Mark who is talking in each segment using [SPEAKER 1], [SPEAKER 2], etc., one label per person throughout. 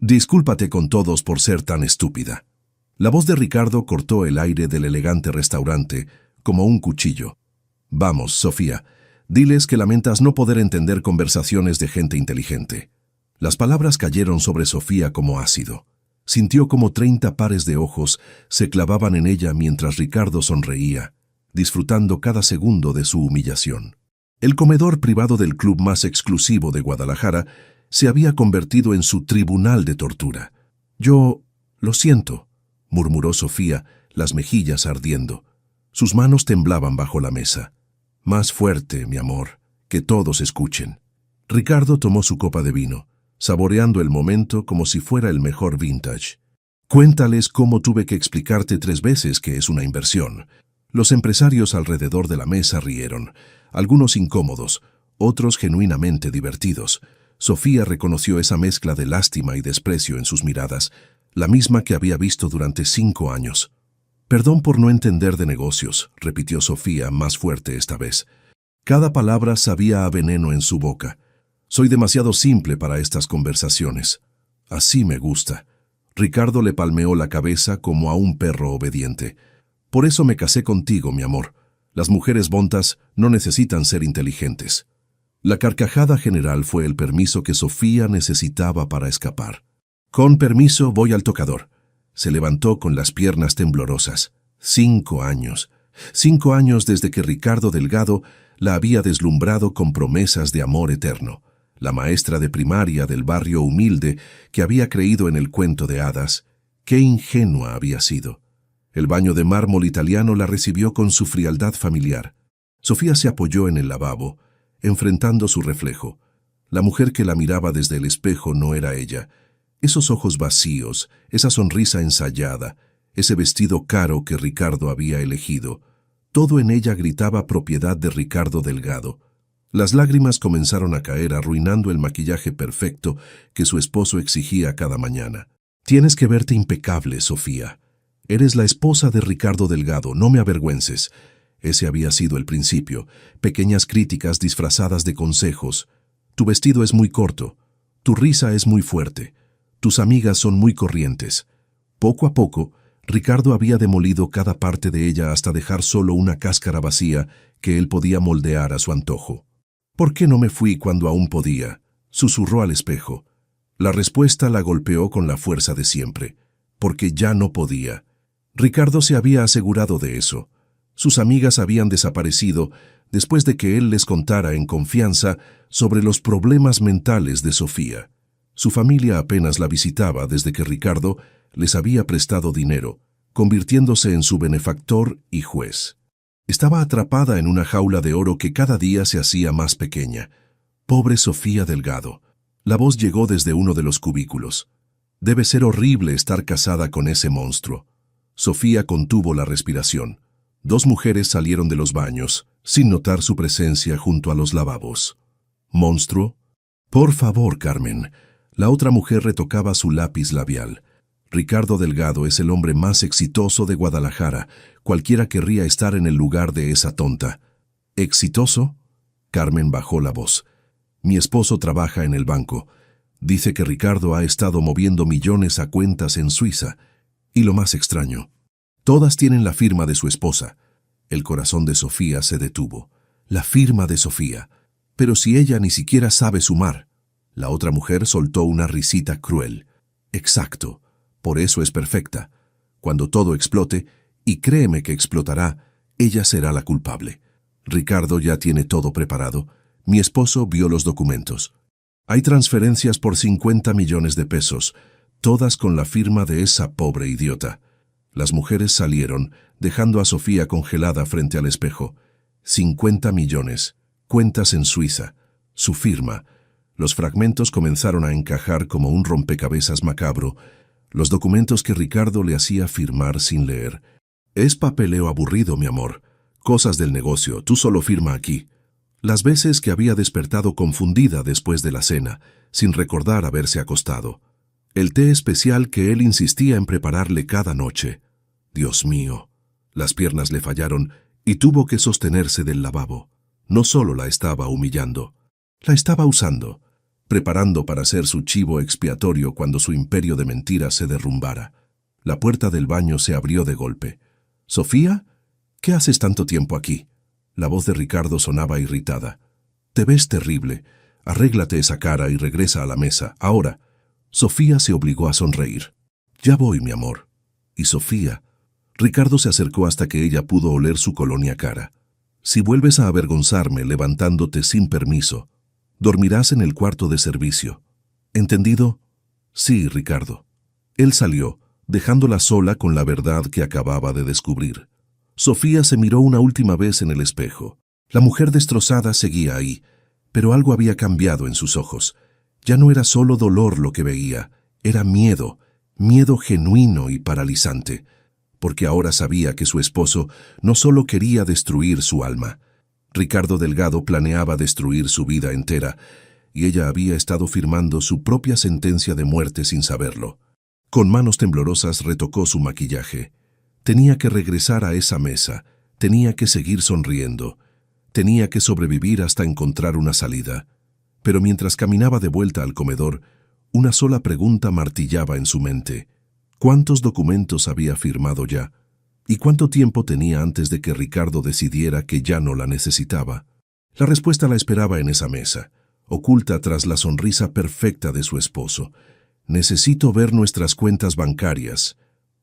[SPEAKER 1] Discúlpate con todos por ser tan estúpida. La voz de Ricardo cortó el aire del elegante restaurante como un cuchillo. Vamos, Sofía, diles que lamentas no poder entender conversaciones de gente inteligente. Las palabras cayeron sobre Sofía como ácido. Sintió como 30 pares de ojos se clavaban en ella mientras Ricardo sonreía, disfrutando cada segundo de su humillación. El comedor privado del club más exclusivo de Guadalajara se había convertido en su tribunal de tortura. Yo lo siento, murmuró Sofía, las mejillas ardiendo. Sus manos temblaban bajo la mesa. Más fuerte, mi amor, que todos escuchen. Ricardo tomó su copa de vino, saboreando el momento como si fuera el mejor vintage. Cuéntales cómo tuve que explicarte 3 veces que es una inversión. Los empresarios alrededor de la mesa rieron, algunos incómodos, otros genuinamente divertidos. Sofía reconoció esa mezcla de lástima y desprecio en sus miradas, la misma que había visto durante 5 años. Perdón por no entender de negocios, repitió Sofía más fuerte esta vez. Cada palabra sabía a veneno en su boca. Soy demasiado simple para estas conversaciones. Así me gusta. Ricardo le palmeó la cabeza como a un perro obediente. Por eso me casé contigo, mi amor. Las mujeres bontas no necesitan ser inteligentes. La carcajada general fue el permiso que Sofía necesitaba para escapar. Con permiso, voy al tocador. Se levantó con las piernas temblorosas. 5 años. 5 años desde que Ricardo Delgado la había deslumbrado con promesas de amor eterno. La maestra de primaria del barrio humilde que había creído en el cuento de hadas. Qué ingenua había sido. El baño de mármol italiano la recibió con su frialdad familiar. Sofía se apoyó en el lavabo, enfrentando su reflejo. La mujer que la miraba desde el espejo no era ella. Esos ojos vacíos, esa sonrisa ensayada, ese vestido caro que Ricardo había elegido, todo en ella gritaba propiedad de Ricardo Delgado. Las lágrimas comenzaron a caer arruinando el maquillaje perfecto que su esposo exigía cada mañana. Tienes que verte impecable, Sofía. Eres la esposa de Ricardo Delgado, no me avergüences. Ese había sido el principio, pequeñas críticas disfrazadas de consejos. Tu vestido es muy corto, tu risa es muy fuerte, tus amigas son muy corrientes. Poco a poco, Ricardo había demolido cada parte de ella hasta dejar solo una cáscara vacía que él podía moldear a su antojo. ¿Por qué no me fui cuando aún podía?, susurró al espejo. La respuesta la golpeó con la fuerza de siempre, porque ya no podía. Ricardo se había asegurado de eso. Sus amigas habían desaparecido después de que él les contara en confianza sobre los problemas mentales de Sofía. Su familia apenas la visitaba desde que Ricardo les había prestado dinero, convirtiéndose en su benefactor y juez. Estaba atrapada en una jaula de oro que cada día se hacía más pequeña. Pobre Sofía Delgado. La voz llegó desde uno de los cubículos. Debe ser horrible estar casada con ese monstruo. Sofía contuvo la respiración. 2 mujeres salieron de los baños, sin notar su presencia junto a los lavabos. ¿Monstruo? Por favor, Carmen. La otra mujer retocaba su lápiz labial. Ricardo Delgado es el hombre más exitoso de Guadalajara. Cualquiera querría estar en el lugar de esa tonta. ¿Exitoso? Carmen bajó la voz. Mi esposo trabaja en el banco. Dice que Ricardo ha estado moviendo millones a cuentas en Suiza. Y lo más extraño, todas tienen la firma de su esposa. El corazón de Sofía se detuvo. La firma de Sofía. Pero si ella ni siquiera sabe sumar. La otra mujer soltó una risita cruel. Exacto. Por eso es perfecta. Cuando todo explote, y créeme que explotará, ella será la culpable. Ricardo ya tiene todo preparado. Mi esposo vio los documentos. Hay transferencias por 50 millones de pesos, todas con la firma de esa pobre idiota. Las mujeres salieron, dejando a Sofía congelada frente al espejo. 50 millones, cuentas en Suiza, su firma. Los fragmentos comenzaron a encajar como un rompecabezas macabro, los documentos que Ricardo le hacía firmar sin leer. Es papeleo aburrido, mi amor. Cosas del negocio, tú solo firma aquí. Las veces que había despertado confundida después de la cena, sin recordar haberse acostado. El té especial que él insistía en prepararle cada noche. Dios mío. Las piernas le fallaron y tuvo que sostenerse del lavabo. No solo la estaba humillando, la estaba usando. preparando para ser su chivo expiatorio cuando su imperio de mentiras se derrumbara. La puerta del baño se abrió de golpe. «¿Sofía? ¿Qué haces tanto tiempo aquí?» La voz de Ricardo sonaba irritada. «Te ves terrible. Arréglate esa cara y regresa a la mesa, ahora». Sofía se obligó a sonreír. «Ya voy, mi amor». «¿Y Sofía?» Ricardo se acercó hasta que ella pudo oler su colonia cara. «Si vuelves a avergonzarme levantándote sin permiso, dormirás en el cuarto de servicio. ¿Entendido?» «Sí, Ricardo». Él salió, dejándola sola con la verdad que acababa de descubrir. Sofía se miró una última vez en el espejo. La mujer destrozada seguía ahí, pero algo había cambiado en sus ojos. Ya no era solo dolor lo que veía, era miedo, miedo genuino y paralizante, porque ahora sabía que su esposo no solo quería destruir su alma. Ricardo Delgado planeaba destruir su vida entera, y ella había estado firmando su propia sentencia de muerte sin saberlo. Con manos temblorosas retocó su maquillaje. Tenía que regresar a esa mesa, tenía que seguir sonriendo, tenía que sobrevivir hasta encontrar una salida. Pero mientras caminaba de vuelta al comedor, una sola pregunta martillaba en su mente. ¿Cuántos documentos había firmado ya? ¿Y cuánto tiempo tenía antes de que Ricardo decidiera que ya no la necesitaba? La respuesta la esperaba en esa mesa, oculta tras la sonrisa perfecta de su esposo. «Necesito ver nuestras cuentas bancarias».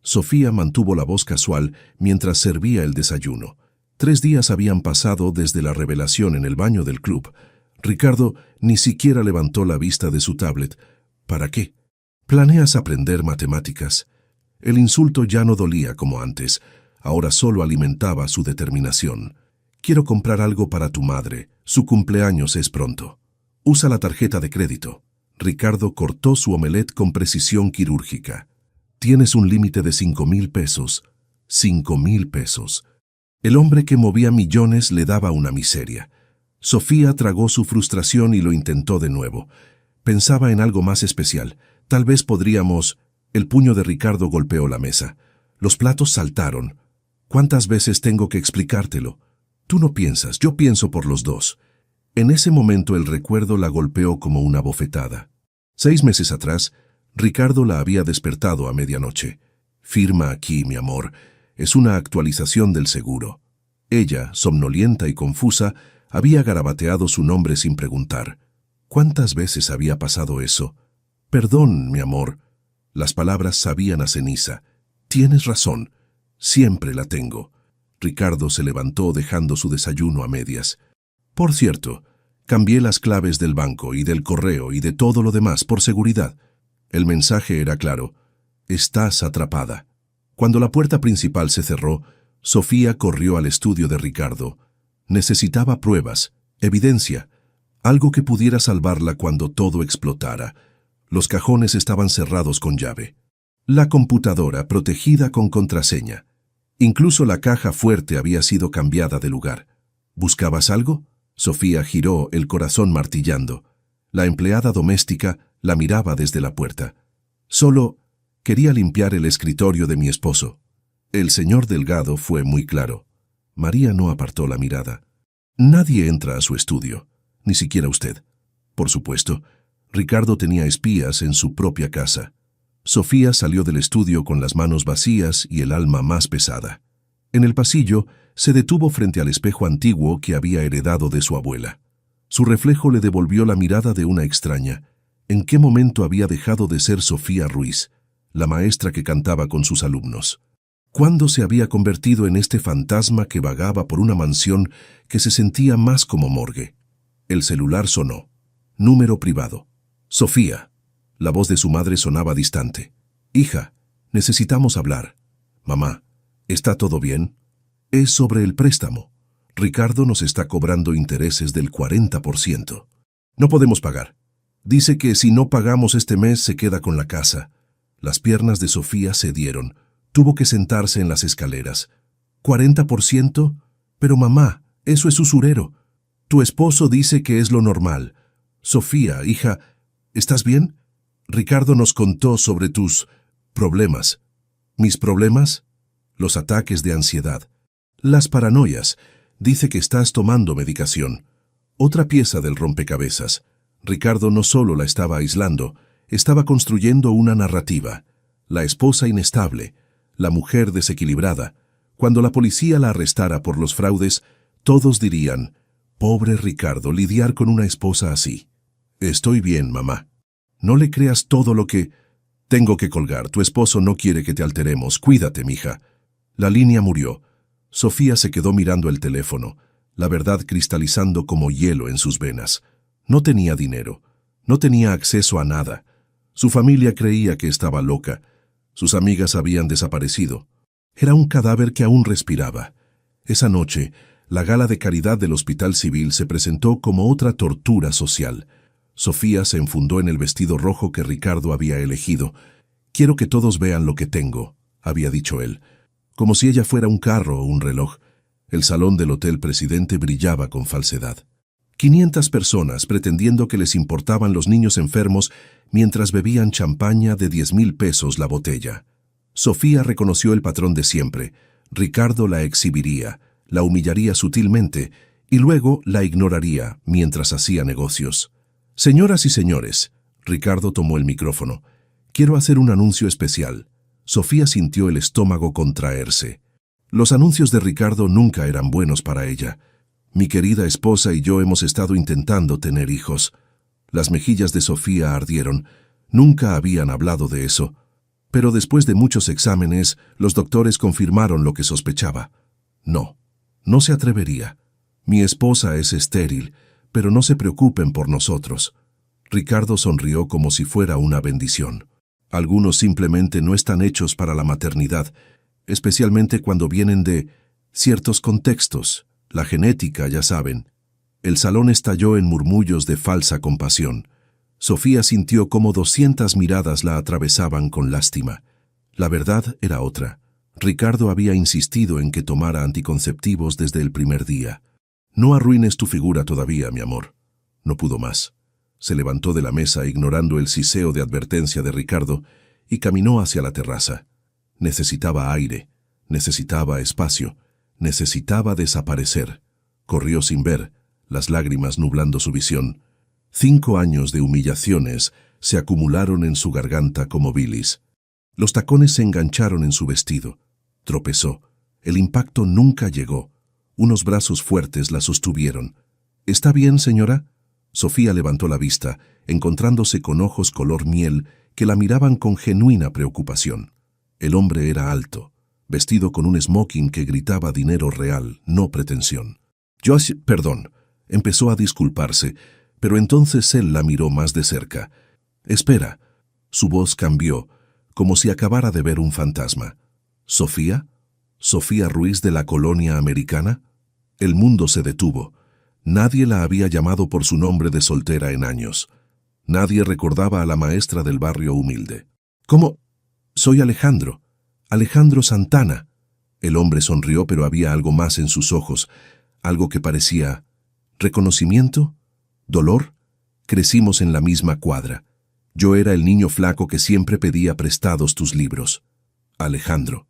[SPEAKER 1] Sofía mantuvo la voz casual mientras servía el desayuno. 3 días habían pasado desde la revelación en el baño del club. Ricardo ni siquiera levantó la vista de su tablet. ¿Para qué? ¿Planeas aprender matemáticas? El insulto ya no dolía como antes. Ahora solo alimentaba su determinación. «Quiero comprar algo para tu madre. Su cumpleaños es pronto. Usa la tarjeta de crédito». Ricardo cortó su omelette con precisión quirúrgica. «Tienes un límite de 5,000 pesos. 5,000 pesos». El hombre que movía millones le daba una miseria. Sofía tragó su frustración y lo intentó de nuevo. Pensaba en algo más especial. Tal vez podríamos... El puño de Ricardo golpeó la mesa. Los platos saltaron. «¿Cuántas veces tengo que explicártelo? Tú no piensas, yo pienso por los dos». En ese momento el recuerdo la golpeó como una bofetada. 6 meses atrás, Ricardo la había despertado a medianoche. «Firma aquí, mi amor. Es una actualización del seguro». Ella, somnolienta y confusa, había garabateado su nombre sin preguntar. ¿Cuántas veces había pasado eso? «Perdón, mi amor». Las palabras sabían a ceniza. «Tienes razón. Siempre la tengo». Ricardo se levantó dejando su desayuno a medias. «Por cierto, cambié las claves del banco y del correo y de todo lo demás por seguridad». El mensaje era claro. «Estás atrapada». Cuando la puerta principal se cerró, Sofía corrió al estudio de Ricardo. Necesitaba pruebas, evidencia, algo que pudiera salvarla cuando todo explotara. Los cajones estaban cerrados con llave. La computadora protegida con contraseña. Incluso la caja fuerte había sido cambiada de lugar. ¿Buscabas algo? Sofía giró, el corazón martillando. La empleada doméstica la miraba desde la puerta. «Solo quería limpiar el escritorio de mi esposo». El señor Delgado fue muy claro. María no apartó la mirada. «Nadie entra a su estudio, ni siquiera usted». Por supuesto, Ricardo tenía espías en su propia casa. Sofía salió del estudio con las manos vacías y el alma más pesada. En el pasillo, se detuvo frente al espejo antiguo que había heredado de su abuela. Su reflejo le devolvió la mirada de una extraña. ¿En qué momento había dejado de ser Sofía Ruiz, la maestra que cantaba con sus alumnos? ¿Cuándo se había convertido en este fantasma que vagaba por una mansión que se sentía más como morgue? El celular sonó. Número privado. «Sofía». La voz de su madre sonaba distante. «Hija, necesitamos hablar». «Mamá, ¿está todo bien?» «Es sobre el préstamo. Ricardo nos está cobrando intereses del 40%. No podemos pagar. Dice que si no pagamos este mes se queda con la casa». Las piernas de Sofía cedieron. Tuvo que sentarse en las escaleras. «¿40%? Pero mamá, eso es usurero. Tu esposo dice que es lo normal». «Sofía, hija, ¿estás bien? Ricardo nos contó sobre tus problemas». «¿Mis problemas?» «Los ataques de ansiedad. Las paranoias. Dice que estás tomando medicación». Otra pieza del rompecabezas. Ricardo no solo la estaba aislando, estaba construyendo una narrativa. La esposa inestable, la mujer desequilibrada. Cuando la policía la arrestara por los fraudes, todos dirían, «Pobre Ricardo, lidiar con una esposa así». «Estoy bien, mamá. No le creas todo lo que...» «Tengo que colgar, tu esposo no quiere que te alteremos. Cuídate, mija». La línea murió. Sofía se quedó mirando el teléfono, la verdad cristalizando como hielo en sus venas. No tenía dinero, no tenía acceso a nada. Su familia creía que estaba loca. Sus amigas habían desaparecido. Era un cadáver que aún respiraba. Esa noche, la gala de caridad del Hospital Civil se presentó como otra tortura social. Sofía se enfundó en el vestido rojo que Ricardo había elegido. «Quiero que todos vean lo que tengo», había dicho él. Como si ella fuera un carro o un reloj. El salón del Hotel Presidente brillaba con falsedad. 500 personas pretendiendo que les importaban los niños enfermos mientras bebían champaña de 10,000 pesos la botella. Sofía reconoció el patrón de siempre. Ricardo la exhibiría, la humillaría sutilmente y luego la ignoraría mientras hacía negocios. «Señoras y señores», Ricardo tomó el micrófono, «quiero hacer un anuncio especial». Sofía sintió el estómago contraerse. Los anuncios de Ricardo nunca eran buenos para ella. «Mi querida esposa y yo hemos estado intentando tener hijos». Las mejillas de Sofía ardieron. Nunca habían hablado de eso. Pero después de muchos exámenes, los doctores confirmaron lo que sospechaba. No, no se atrevería. «Mi esposa es estéril, pero no se preocupen por nosotros». Ricardo sonrió como si fuera una bendición. Algunos simplemente no están hechos para la maternidad, especialmente cuando vienen de ciertos contextos, la genética, ya saben. El salón estalló en murmullos de falsa compasión. Sofía sintió cómo 200 miradas la atravesaban con lástima. La verdad era otra. Ricardo había insistido en que tomara anticonceptivos desde el primer día. «No arruines tu figura todavía, mi amor». No pudo más. Se levantó de la mesa ignorando el siseo de advertencia de Ricardo y caminó hacia la terraza. Necesitaba aire, necesitaba espacio, necesitaba desaparecer. Corrió sin ver, las lágrimas nublando su visión. 5 años de humillaciones se acumularon en su garganta como bilis. Los tacones se engancharon en su vestido. Tropezó. El impacto nunca llegó. Unos brazos fuertes la sostuvieron. «¿Está bien, señora?» Sofía levantó la vista, encontrándose con ojos color miel que la miraban con genuina preocupación. El hombre era alto, vestido con un smoking que gritaba dinero real, no pretensión. Perdón, empezó a disculparse, pero entonces él la miró más de cerca. «Espera». Su voz cambió, como si acabara de ver un fantasma. «¿Sofía? ¿Sofía Ruiz de la colonia americana?» El mundo se detuvo. Nadie la había llamado por su nombre de soltera en años. Nadie recordaba a la maestra del barrio humilde. «¿Cómo?» «Soy Alejandro. Alejandro Santana». El hombre sonrió, pero había algo más en sus ojos, algo que parecía... ¿reconocimiento? ¿Dolor? Crecimos en la misma cuadra. Yo era el niño flaco que siempre pedía prestados tus libros. Alejandro.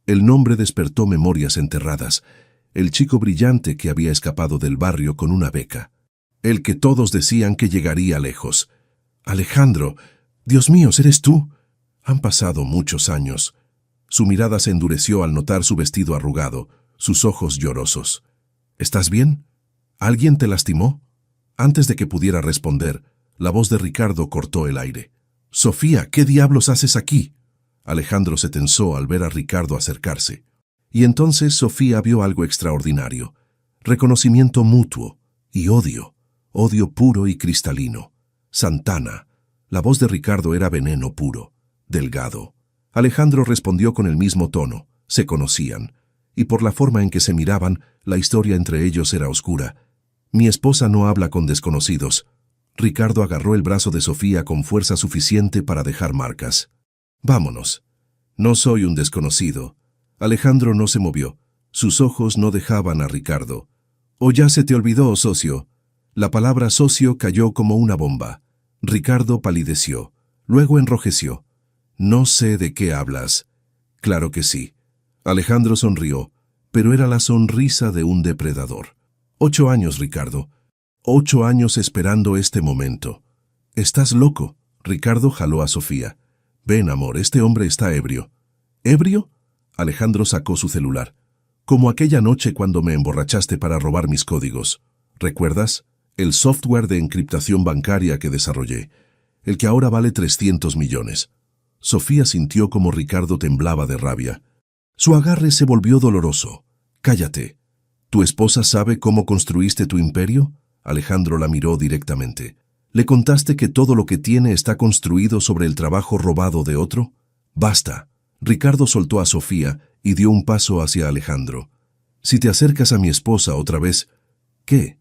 [SPEAKER 1] El nombre despertó memorias enterradas. El chico brillante que había escapado del barrio con una beca. El que todos decían que llegaría lejos. «Alejandro, Dios mío, ¿eres tú?» Han pasado muchos años. Su mirada se endureció al notar su vestido arrugado, sus ojos llorosos. «¿Estás bien? ¿Alguien te lastimó?» Antes de que pudiera responder, la voz de Ricardo cortó el aire. «Sofía, ¿qué diablos haces aquí?» Alejandro se tensó al ver a Ricardo acercarse. Y entonces Sofía vio algo extraordinario. Reconocimiento mutuo y odio. Odio puro y cristalino. Santana. La voz de Ricardo era veneno puro. Delgado. Alejandro respondió con el mismo tono. Se conocían. Y por la forma en que se miraban, la historia entre ellos era oscura. «Mi esposa no habla con desconocidos». Ricardo agarró el brazo de Sofía con fuerza suficiente para dejar marcas. «Vámonos». «No soy un desconocido». Alejandro no se movió. Sus ojos no dejaban a Ricardo. «¿O ya se te olvidó, socio?» La palabra socio cayó como una bomba. Ricardo palideció. Luego enrojeció. «No sé de qué hablas». «Claro que sí». Alejandro sonrió, pero era la sonrisa de un depredador. 8 años, Ricardo. 8 años esperando este momento. «¿Estás loco?» Ricardo jaló a Sofía. «Ven, amor, este hombre está ebrio». «¿Ebrio?» Alejandro sacó su celular. «Como aquella noche cuando me emborrachaste para robar mis códigos. ¿Recuerdas? El software de encriptación bancaria que desarrollé. El que ahora vale 300 millones». Sofía sintió como Ricardo temblaba de rabia. Su agarre se volvió doloroso. «Cállate. ¿Tu esposa sabe cómo construiste tu imperio?» Alejandro la miró directamente. «¿Le contaste que todo lo que tiene está construido sobre el trabajo robado de otro?» «Basta». Ricardo soltó a Sofía y dio un paso hacia Alejandro. «Si te acercas a mi esposa otra vez, ¿qué?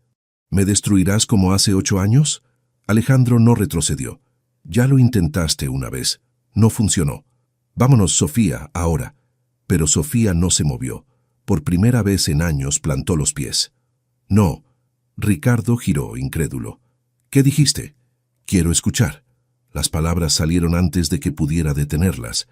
[SPEAKER 1] ¿Me destruirás como hace 8 años?» Alejandro no retrocedió. «Ya lo intentaste una vez. No funcionó. Vámonos, Sofía, ahora». Pero Sofía no se movió. Por primera vez en años plantó los pies. «No». Ricardo giró, incrédulo. «¿Qué dijiste?» «Quiero escuchar». Las palabras salieron antes de que pudiera detenerlas.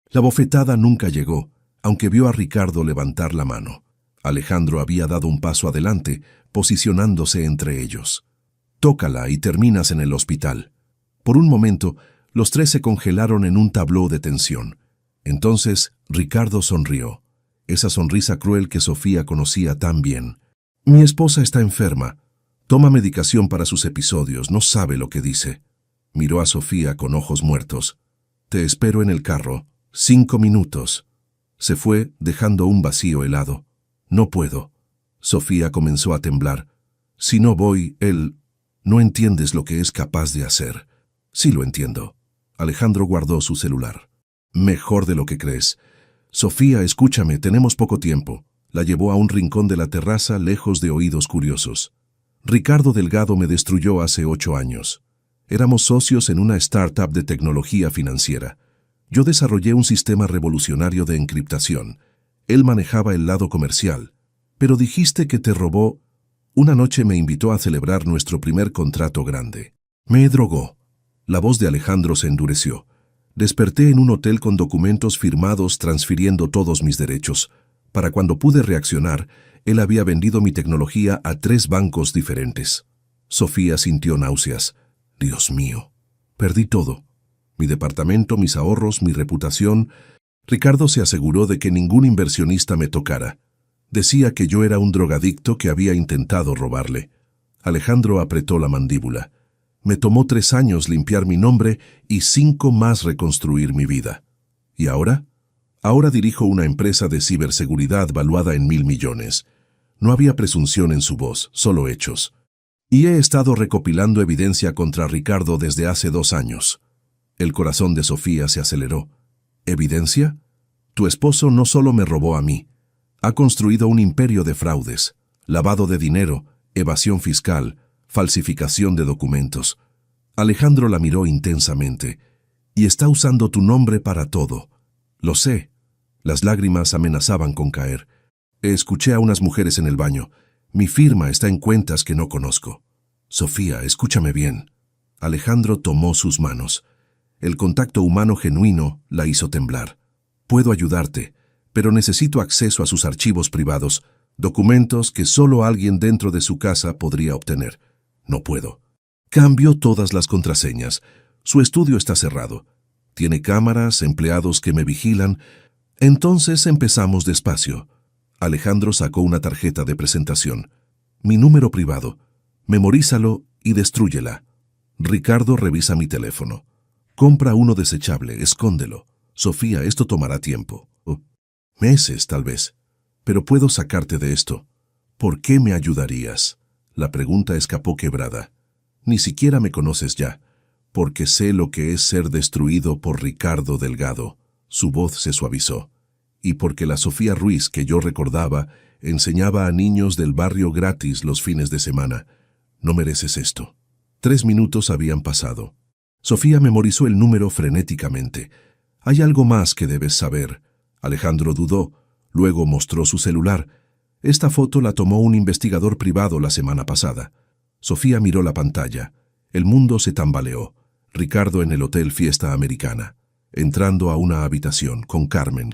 [SPEAKER 1] La bofetada nunca llegó, aunque vio a Ricardo levantar la mano. Alejandro había dado un paso adelante, posicionándose entre ellos. «Tócala y terminas en el hospital». Por un momento, los tres se congelaron en un tabló de tensión. Entonces, Ricardo sonrió. Esa sonrisa cruel que Sofía conocía tan bien. «Mi esposa está enferma. Toma medicación para sus episodios, no sabe lo que dice». Miró a Sofía con ojos muertos. «Te espero en el carro. 5 minutos». Se fue, dejando un vacío helado. «No puedo». Sofía comenzó a temblar. «Si no voy, él... No entiendes lo que es capaz de hacer». «Sí lo entiendo». Alejandro guardó su celular. «Mejor de lo que crees. Sofía, escúchame, tenemos poco tiempo». La llevó a un rincón de la terraza, lejos de oídos curiosos. «Ricardo Delgado me destruyó hace 8 años. Éramos socios en una startup de tecnología financiera. Yo desarrollé un sistema revolucionario de encriptación. Él manejaba el lado comercial. Pero dijiste que te robó. Una noche me invitó a celebrar nuestro primer contrato grande. Me drogó». La voz de Alejandro se endureció. «Desperté en un hotel con documentos firmados transfiriendo todos mis derechos. Para cuando pude reaccionar, él había vendido mi tecnología a 3 bancos diferentes». Sofía sintió náuseas. «Dios mío, perdí todo. Mi departamento, mis ahorros, mi reputación». Ricardo se aseguró de que ningún inversionista me tocara. Decía que yo era un drogadicto que había intentado robarle. Alejandro apretó la mandíbula. «Me tomó 3 años limpiar mi nombre y 5 más reconstruir mi vida. ¿Y ahora?» «Ahora dirijo una empresa de ciberseguridad valuada en 1.000 millones. No había presunción en su voz, solo hechos. Y he estado recopilando evidencia contra Ricardo desde hace 2 años. El corazón de Sofía se aceleró. «¿Evidencia? Tu esposo no solo me robó a mí. Ha construido un imperio de fraudes, lavado de dinero, evasión fiscal, falsificación de documentos». Alejandro la miró intensamente. «Y está usando tu nombre para todo». «Lo sé». Las lágrimas amenazaban con caer. «Escuché a unas mujeres en el baño. Mi firma está en cuentas que no conozco». «Sofía, escúchame bien». Alejandro tomó sus manos. El contacto humano genuino la hizo temblar. «Puedo ayudarte, pero necesito acceso a sus archivos privados, documentos que solo alguien dentro de su casa podría obtener». «No puedo». Cambió todas las contraseñas. Su estudio está cerrado. Tiene cámaras, empleados que me vigilan. Entonces empezamos despacio. Alejandro sacó una tarjeta de presentación. «Mi número privado. Memorízalo y destrúyela». «Ricardo, revisa mi teléfono. Compra uno desechable, escóndelo. Sofía, esto tomará tiempo. Meses, tal vez. Pero puedo sacarte de esto». «¿Por qué me ayudarías?» La pregunta escapó quebrada. «Ni siquiera me conoces ya». «Porque sé lo que es ser destruido por Ricardo Delgado». Su voz se suavizó. «Y porque la Sofía Ruiz que yo recordaba enseñaba a niños del barrio gratis los fines de semana. No mereces esto». 3 minutos habían pasado. Sofía memorizó el número frenéticamente. «Hay algo más que debes saber». Alejandro dudó. Luego mostró su celular. Esta foto la tomó un investigador privado la semana pasada. Sofía miró la pantalla. El mundo se tambaleó. Ricardo en el Hotel Fiesta Americana, entrando a una habitación con Carmen,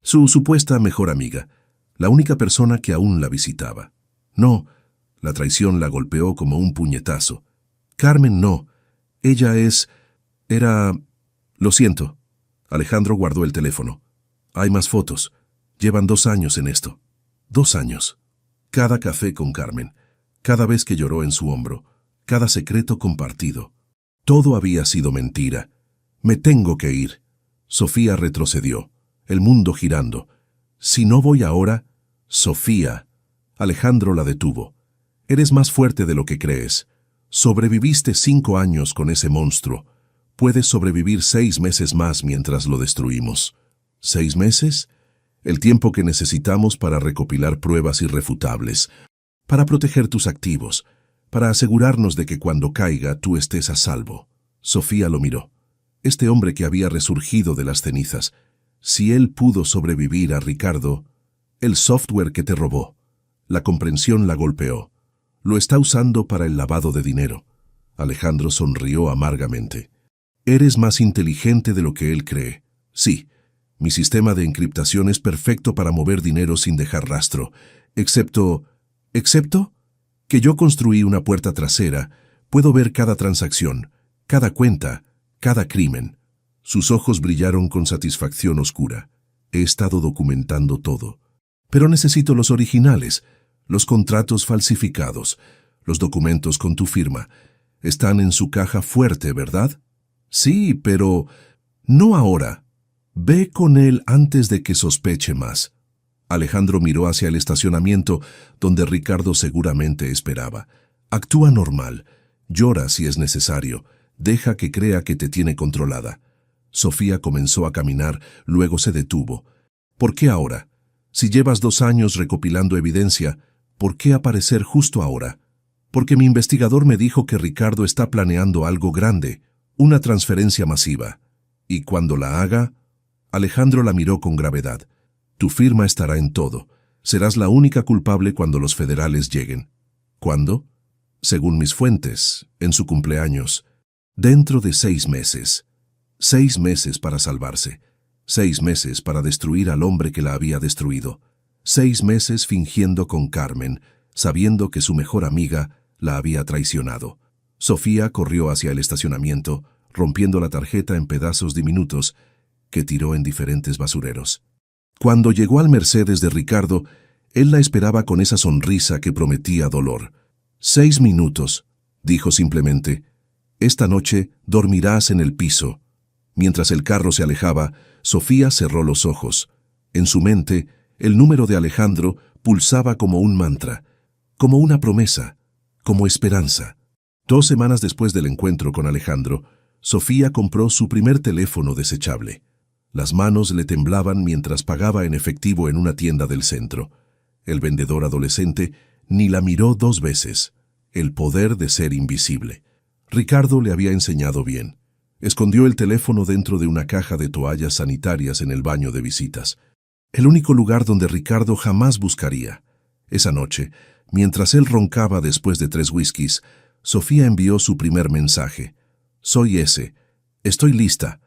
[SPEAKER 1] su supuesta mejor amiga, la única persona que aún la visitaba. «No, La traición la golpeó como un puñetazo. Carmen no. Ella es... Era... Lo siento. Alejandro guardó el teléfono. Hay más fotos. Llevan 2 años en esto. 2 años. Cada café con Carmen. Cada vez que lloró en su hombro. Cada secreto compartido. Todo había sido mentira. Me tengo que ir. Sofía retrocedió. El mundo girando. Si no voy ahora... Sofía. Alejandro la detuvo. Eres más fuerte de lo que crees. Sobreviviste 5 años con ese monstruo. Puedes sobrevivir 6 meses más mientras lo destruimos. ¿6 meses? El tiempo que necesitamos para recopilar pruebas irrefutables, para proteger tus activos, para asegurarnos de que cuando caiga tú estés a salvo. Sofía lo miró. Este hombre que había resurgido de las cenizas, si él pudo sobrevivir a Ricardo, el software que te robó, la comprensión la golpeó. Lo está usando para el lavado de dinero. Alejandro sonrió amargamente. Eres más inteligente de lo que él cree. Sí, mi sistema de encriptación es perfecto para mover dinero sin dejar rastro, excepto... ¿Excepto? Que yo construí una puerta trasera, puedo ver cada transacción, cada cuenta, cada crimen. Sus ojos brillaron con satisfacción oscura. He estado documentando todo. Pero necesito los originales, los contratos falsificados, los documentos con tu firma. Están en su caja fuerte, ¿verdad? Sí, pero... no ahora. Ve con él antes de que sospeche más. Alejandro miró hacia el estacionamiento, donde Ricardo seguramente esperaba. Actúa normal. Llora si es necesario. Deja que crea que te tiene controlada. Sofía comenzó a caminar, luego se detuvo. ¿Por qué ahora? Si llevas 2 años recopilando evidencia, ¿por qué aparecer justo ahora? Porque mi investigador me dijo que Ricardo está planeando algo grande, una transferencia masiva. Y cuando la haga... Alejandro la miró con gravedad. Tu firma estará en todo. Serás la única culpable cuando los federales lleguen. ¿Cuándo? Según mis fuentes, en su cumpleaños. Dentro de 6 meses. 6 meses para salvarse. 6 meses para destruir al hombre que la había destruido. 6 meses fingiendo con Carmen, sabiendo que su mejor amiga la había traicionado. Sofía corrió hacia el estacionamiento, rompiendo la tarjeta en pedazos diminutos, que tiró en diferentes basureros. Cuando llegó al Mercedes de Ricardo, él la esperaba con esa sonrisa que prometía dolor. 6 minutos, dijo simplemente. Esta noche dormirás en el piso. Mientras el carro se alejaba, Sofía cerró los ojos. En su mente, el número de Alejandro pulsaba como un mantra, como una promesa, como esperanza. 2 semanas después del encuentro con Alejandro, Sofía compró su primer teléfono desechable. Las manos le temblaban mientras pagaba en efectivo en una tienda del centro. El vendedor adolescente ni la miró 2 veces. El poder de ser invisible. Ricardo le había enseñado bien. Escondió el teléfono dentro de una caja de toallas sanitarias en el baño de visitas. El único lugar donde Ricardo jamás buscaría. Esa noche, mientras él roncaba después de 3 whiskies, Sofía envió su primer mensaje. Soy ese. Estoy lista.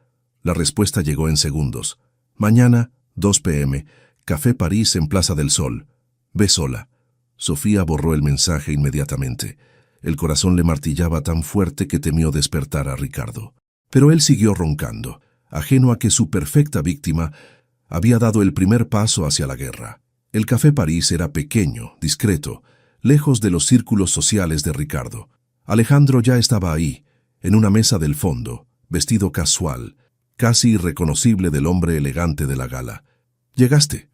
[SPEAKER 1] La respuesta llegó en segundos. Mañana, 2 p.m., Café París en Plaza del Sol. Ve sola. Sofía borró el mensaje inmediatamente. El corazón le martillaba tan fuerte que temió despertar a Ricardo. Pero él siguió roncando, ajeno a que su perfecta víctima había dado el primer paso hacia la guerra. El Café París era pequeño, discreto, lejos de los círculos sociales de Ricardo. Alejandro ya estaba ahí, en una mesa del fondo, vestido casual, casi irreconocible del hombre elegante de la gala. ¿Llegaste?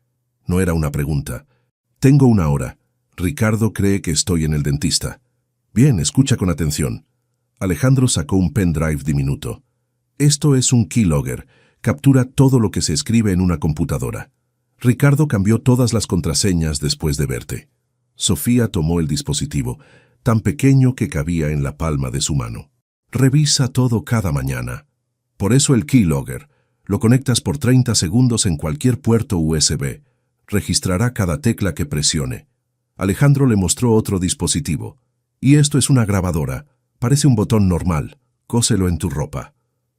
[SPEAKER 1] No era una pregunta. Tengo 1 hora. Ricardo cree que estoy en el dentista. Bien, escucha con atención. Alejandro sacó un pendrive diminuto. Esto es un keylogger. Captura todo lo que se escribe en una computadora. Ricardo cambió todas las contraseñas después de verte. Sofía tomó el dispositivo, tan pequeño que cabía en la palma de su mano. Revisa todo cada mañana. Por eso el keylogger. Lo conectas por 30 segundos en cualquier puerto USB. Registrará cada tecla que presione. Alejandro le mostró otro dispositivo. Y esto es una grabadora. Parece un botón normal. Cóselo en tu ropa.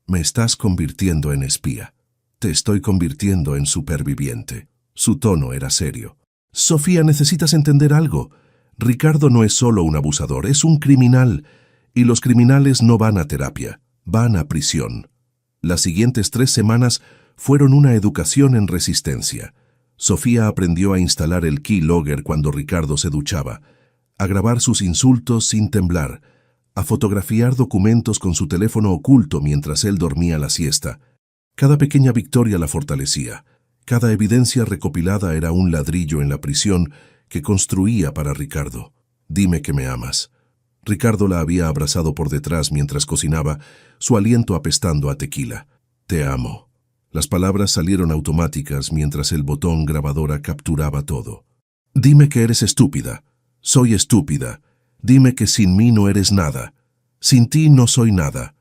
[SPEAKER 1] Me estás convirtiendo en espía. Te estoy convirtiendo en superviviente. Su tono era serio. Sofía, necesitas entender algo. Ricardo no es solo un abusador, es un criminal. Y los criminales no van a terapia, van a prisión. Las siguientes 3 semanas fueron una educación en resistencia. Sofía aprendió a instalar el keylogger cuando Ricardo se duchaba, a grabar sus insultos sin temblar, a fotografiar documentos con su teléfono oculto mientras él dormía la siesta. Cada pequeña victoria la fortalecía. Cada evidencia recopilada era un ladrillo en la prisión que construía para Ricardo. Dime que me amas. Ricardo la había abrazado por detrás mientras cocinaba, su aliento apestando a tequila. Te amo. Las palabras salieron automáticas mientras el botón grabadora capturaba todo. Dime que eres estúpida. Soy estúpida. Dime que sin mí no eres nada. Sin ti no soy nada.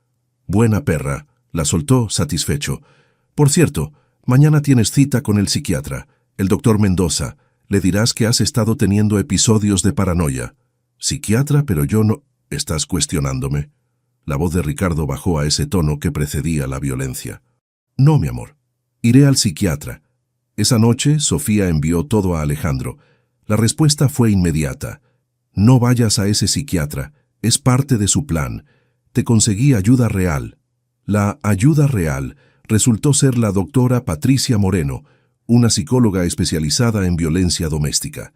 [SPEAKER 1] Buena perra. La soltó, satisfecho. Por cierto, mañana tienes cita con el psiquiatra, el doctor Mendoza. Le dirás que has estado teniendo episodios de paranoia. Psiquiatra, pero yo no... ¿Estás cuestionándome? La voz de Ricardo bajó a ese tono que precedía la violencia. No, mi amor. Iré al psiquiatra. Esa noche, Sofía envió todo a Alejandro. La respuesta fue inmediata. No vayas a ese psiquiatra. Es parte de su plan. Te conseguí ayuda real. La ayuda real resultó ser la doctora Patricia Moreno, una psicóloga especializada en violencia doméstica.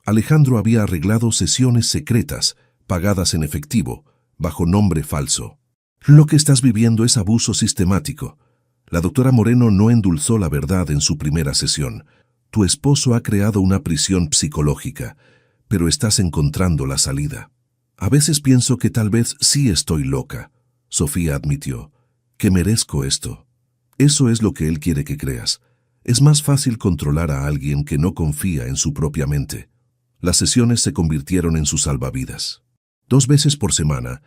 [SPEAKER 1] Alejandro había arreglado sesiones secretas, pagadas en efectivo, bajo nombre falso. Lo que estás viviendo es abuso sistemático. La doctora Moreno no endulzó la verdad en su primera sesión. Tu esposo ha creado una prisión psicológica, pero estás encontrando la salida. A veces pienso que tal vez sí estoy loca, Sofía admitió, que merezco esto. Eso es lo que él quiere que creas. Es más fácil controlar a alguien que no confía en su propia mente. Las sesiones se convirtieron en su salvavidas. 2 veces por semana,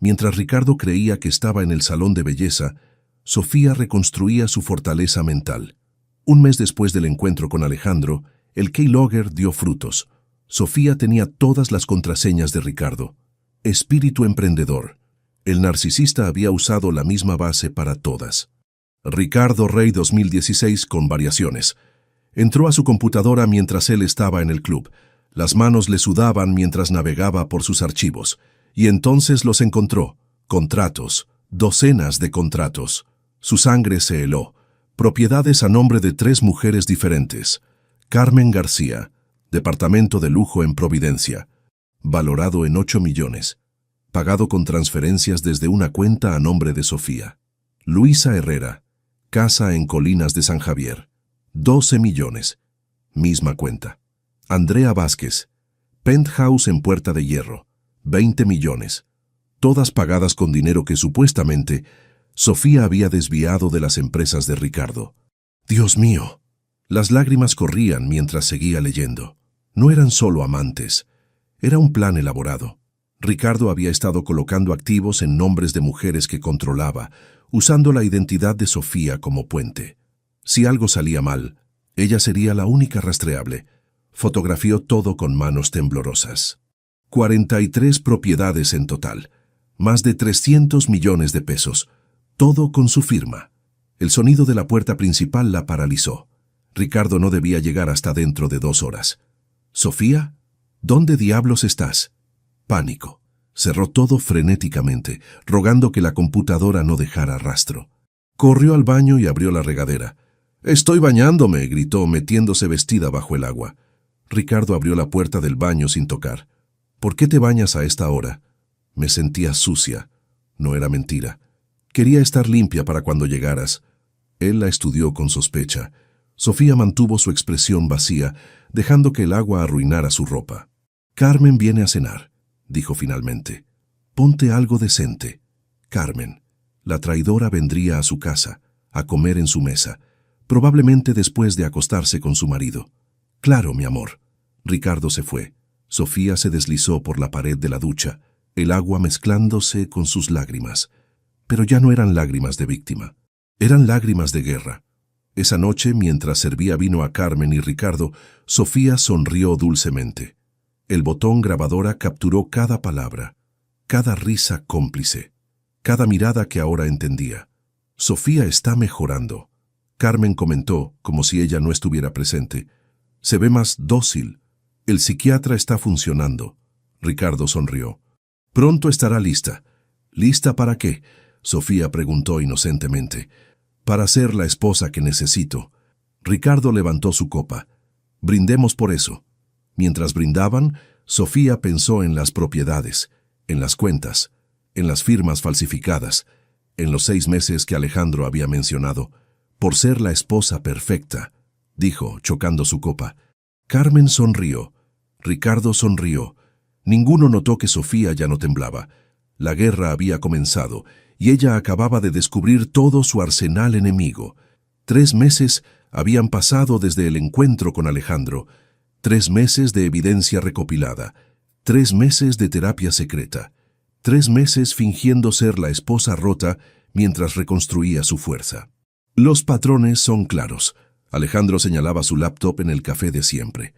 [SPEAKER 1] mientras Ricardo creía que estaba en el salón de belleza, Sofía reconstruía su fortaleza mental. 1 mes después del encuentro con Alejandro, el keylogger dio frutos. Sofía tenía todas las contraseñas de Ricardo. Espíritu emprendedor. El narcisista había usado la misma base para todas. Ricardo Rey 2016 con variaciones. Entró a su computadora mientras él estaba en el club. Las manos le sudaban mientras navegaba por sus archivos. Y entonces los encontró. Contratos. Docenas de contratos. Su sangre se heló. Propiedades a nombre de 3 mujeres diferentes. Carmen García. Departamento de lujo en Providencia. Valorado en 8 millones. Pagado con transferencias desde una cuenta a nombre de Sofía. Luisa Herrera. Casa en Colinas de San Javier. 12 millones. Misma cuenta. Andrea Vázquez. Penthouse en Puerta de Hierro. 20 millones. Todas pagadas con dinero que supuestamente Sofía había desviado de las empresas de Ricardo. Dios mío. Las lágrimas corrían mientras seguía leyendo. No eran solo amantes. Era un plan elaborado. Ricardo había estado colocando activos en nombres de mujeres que controlaba, usando la identidad de Sofía como puente. Si algo salía mal, ella sería la única rastreable. Fotografió todo con manos temblorosas. 43 propiedades en total. Más de 300 millones de pesos. Todo con su firma. El sonido de la puerta principal la paralizó. Ricardo no debía llegar hasta dentro de 2 horas. «¿Sofía? ¿Dónde diablos estás?» Pánico. Cerró todo frenéticamente, rogando que la computadora no dejara rastro. Corrió al baño y abrió la regadera. «Estoy bañándome», gritó, metiéndose vestida bajo el agua. Ricardo abrió la puerta del baño sin tocar. «¿Por qué te bañas a esta hora?» Me sentía sucia. No era mentira. Quería estar limpia para cuando llegaras. Él la estudió con sospecha. Sofía mantuvo su expresión vacía, dejando que el agua arruinara su ropa. «Carmen viene a cenar», dijo finalmente. «Ponte algo decente». Carmen, la traidora, vendría a su casa, a comer en su mesa, probablemente después de acostarse con su marido. «Claro, mi amor». Ricardo se fue. Sofía se deslizó por la pared de la ducha, el agua mezclándose con sus lágrimas. Pero ya no eran lágrimas de víctima. Eran lágrimas de guerra. Esa noche, mientras servía vino a Carmen y Ricardo, Sofía sonrió dulcemente. El botón grabadora capturó cada palabra, cada risa cómplice, cada mirada que ahora entendía. «Sofía está mejorando», Carmen comentó, como si ella no estuviera presente. «Se ve más dócil. El psiquiatra está funcionando. Ricardo sonrió. Pronto estará lista. ¿Lista para qué? Sofía preguntó inocentemente. Para ser la esposa que necesito. Ricardo levantó su copa. Brindemos por eso. Mientras brindaban, Sofía pensó en las propiedades, en las cuentas, en las firmas falsificadas, en los 6 meses que Alejandro había mencionado. Por ser la esposa perfecta, dijo, chocando su copa. Carmen sonrió. Ricardo sonrió. Ninguno notó que Sofía ya no temblaba. La guerra había comenzado, y ella acababa de descubrir todo su arsenal enemigo. 3 meses habían pasado desde el encuentro con Alejandro. 3 meses de evidencia recopilada. 3 meses de terapia secreta. 3 meses fingiendo ser la esposa rota mientras reconstruía su fuerza. Los patrones son claros. Alejandro señalaba su laptop en el café de siempre.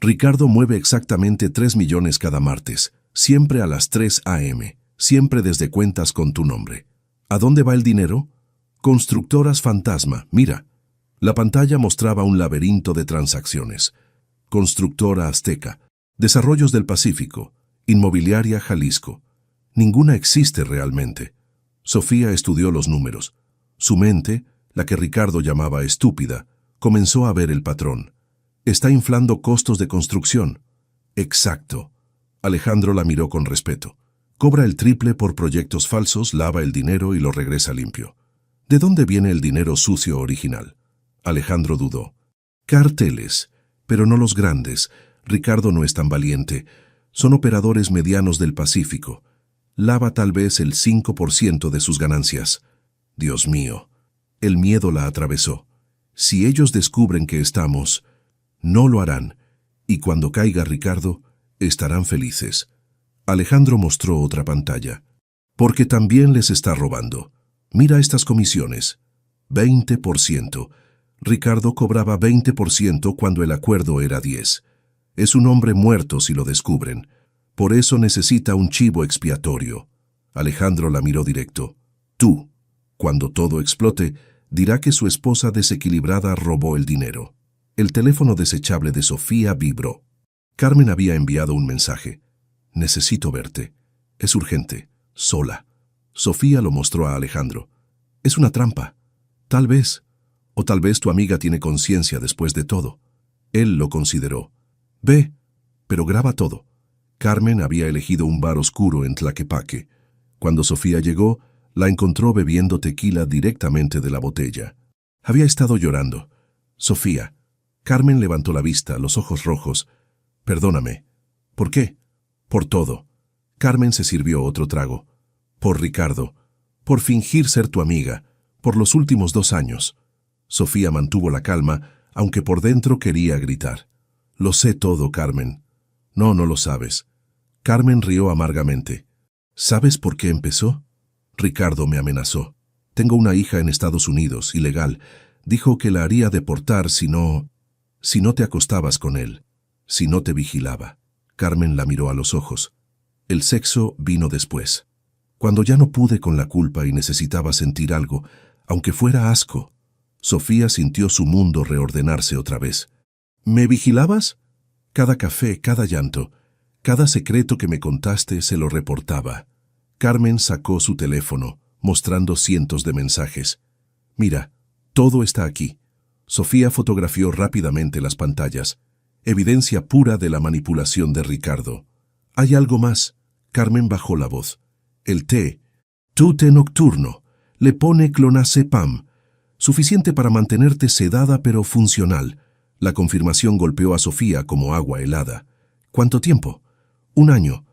[SPEAKER 1] Ricardo mueve exactamente 3 millones cada martes, siempre a las 3 a.m., siempre desde cuentas con tu nombre. ¿A dónde va el dinero? Constructoras Fantasma, mira. La pantalla mostraba un laberinto de transacciones. Constructora Azteca, Desarrollos del Pacífico, Inmobiliaria Jalisco. Ninguna existe realmente. Sofía estudió los números. Su mente, la que Ricardo llamaba estúpida, comenzó a ver el patrón. Está inflando costos de construcción. Exacto. Alejandro la miró con respeto. Cobra el triple por proyectos falsos, lava el dinero y lo regresa limpio. ¿De dónde viene el dinero sucio original? Alejandro dudó. Carteles, pero no los grandes. Ricardo no es tan valiente. Son operadores medianos del Pacífico. Lava tal vez el 5% de sus ganancias. Dios mío. El miedo la atravesó. Si ellos descubren que estamos, no lo harán. Y cuando caiga Ricardo, estarán felices. Alejandro mostró otra pantalla. Porque también les está robando. Mira estas comisiones. 20%. Ricardo cobraba 20% cuando el acuerdo era 10%. Es un hombre muerto si lo descubren. Por eso necesita un chivo expiatorio. Alejandro la miró directo. Tú, cuando todo explote, dirá que su esposa desequilibrada robó el dinero. El teléfono desechable de Sofía vibró. Carmen había enviado un mensaje. Necesito verte. Es urgente. Sola. Sofía lo mostró a Alejandro. Es una trampa. Tal vez. O tal vez tu amiga tiene conciencia después de todo. Él lo consideró. Ve, pero graba todo. Carmen había elegido un bar oscuro en Tlaquepaque. Cuando Sofía llegó, la encontró bebiendo tequila directamente de la botella. Había estado llorando. Sofía. Carmen levantó la vista, los ojos rojos. Perdóname. ¿Por qué? Por todo. Carmen se sirvió otro trago. Por Ricardo. Por fingir ser tu amiga. Por los últimos 2 años. Sofía mantuvo la calma, aunque por dentro quería gritar. Lo sé todo, Carmen. No, no lo sabes. Carmen rió amargamente. ¿Sabes por qué empezó? Ricardo me amenazó. Tengo una hija en Estados Unidos, ilegal. Dijo que la haría deportar si no te acostabas con él, si no te vigilaba. Carmen la miró a los ojos. El sexo vino después. Cuando ya no pude con la culpa y necesitaba sentir algo, aunque fuera asco. Sofía sintió su mundo reordenarse otra vez. ¿Me vigilabas? Cada café, cada llanto, cada secreto que me contaste se lo reportaba. Carmen sacó su teléfono, mostrando cientos de mensajes. Mira, todo está aquí. Sofía fotografió rápidamente las pantallas. Evidencia pura de la manipulación de Ricardo. Hay algo más. Carmen bajó la voz. El té. Té nocturno. Le pone clonazepam. Suficiente para mantenerte sedada pero funcional. La confirmación golpeó a Sofía como agua helada. ¿Cuánto tiempo? 1 año.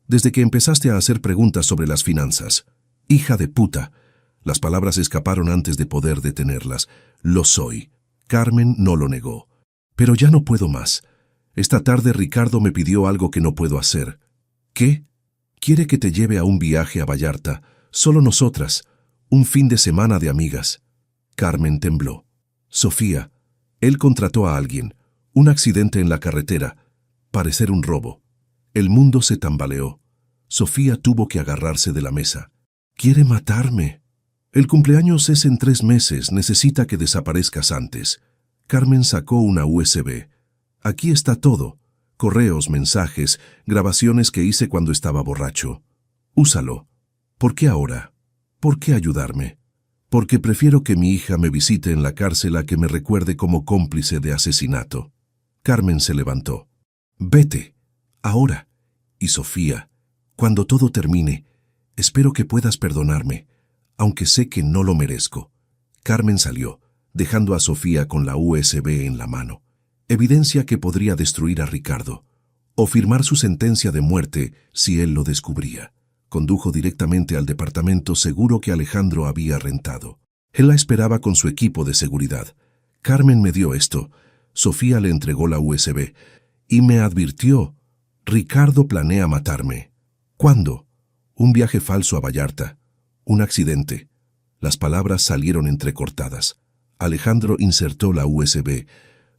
[SPEAKER 1] Desde que empezaste a hacer preguntas sobre las finanzas. Hija de puta. Las palabras escaparon antes de poder detenerlas. Lo soy. Carmen no lo negó. Pero ya no puedo más. Esta tarde Ricardo me pidió algo que no puedo hacer. ¿Qué? Quiere que te lleve a un viaje a Vallarta, solo nosotras, un fin de semana de amigas. Carmen tembló. Sofía, él contrató a alguien, un accidente en la carretera, parecer un robo. El mundo se tambaleó. Sofía tuvo que agarrarse de la mesa. Quiere matarme. El cumpleaños es en 3 meses, necesita que desaparezcas antes. Carmen sacó una USB. Aquí está todo. Correos, mensajes, grabaciones que hice cuando estaba borracho. Úsalo. ¿Por qué ahora? ¿Por qué ayudarme? Porque prefiero que mi hija me visite en la cárcel a que me recuerde como cómplice de asesinato. Carmen se levantó. Vete. Ahora. Y Sofía, cuando todo termine, espero que puedas perdonarme, aunque sé que no lo merezco. Carmen salió, dejando a Sofía con la USB en la mano. Evidencia que podría destruir a Ricardo, o firmar su sentencia de muerte si él lo descubría. Condujo directamente al departamento seguro que Alejandro había rentado. Él la esperaba con su equipo de seguridad. Carmen me dio esto. Sofía le entregó la USB y me advirtió: Ricardo planea matarme. ¿Cuándo? Un viaje falso a Vallarta. Un accidente. Las palabras salieron entrecortadas. Alejandro insertó la USB.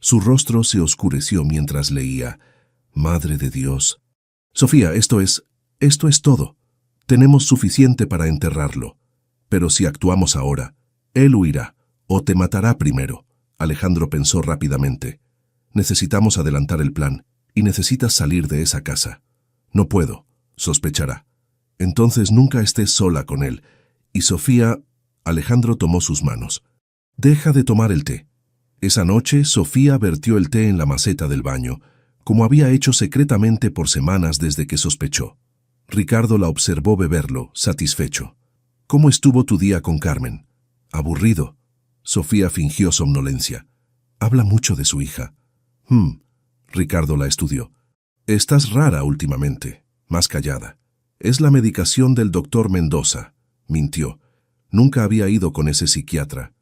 [SPEAKER 1] Su rostro se oscureció mientras leía. Madre de Dios. Sofía, esto es todo. Tenemos suficiente para enterrarlo. Pero si actuamos ahora, él huirá, o te matará primero. Alejandro pensó rápidamente. Necesitamos adelantar el plan, y necesitas salir de esa casa. No puedo, sospechará. Entonces nunca estés sola con él. Y Sofía... Alejandro tomó sus manos. Deja de tomar el té. Esa noche, Sofía vertió el té en la maceta del baño, como había hecho secretamente por semanas desde que sospechó. Ricardo la observó beberlo, satisfecho. ¿Cómo estuvo tu día con Carmen? Aburrido. Sofía fingió somnolencia. Habla mucho de su hija. Ricardo la estudió. Estás rara últimamente, más callada. Es la medicación del doctor Mendoza. Mintió. Nunca había ido con ese psiquiatra.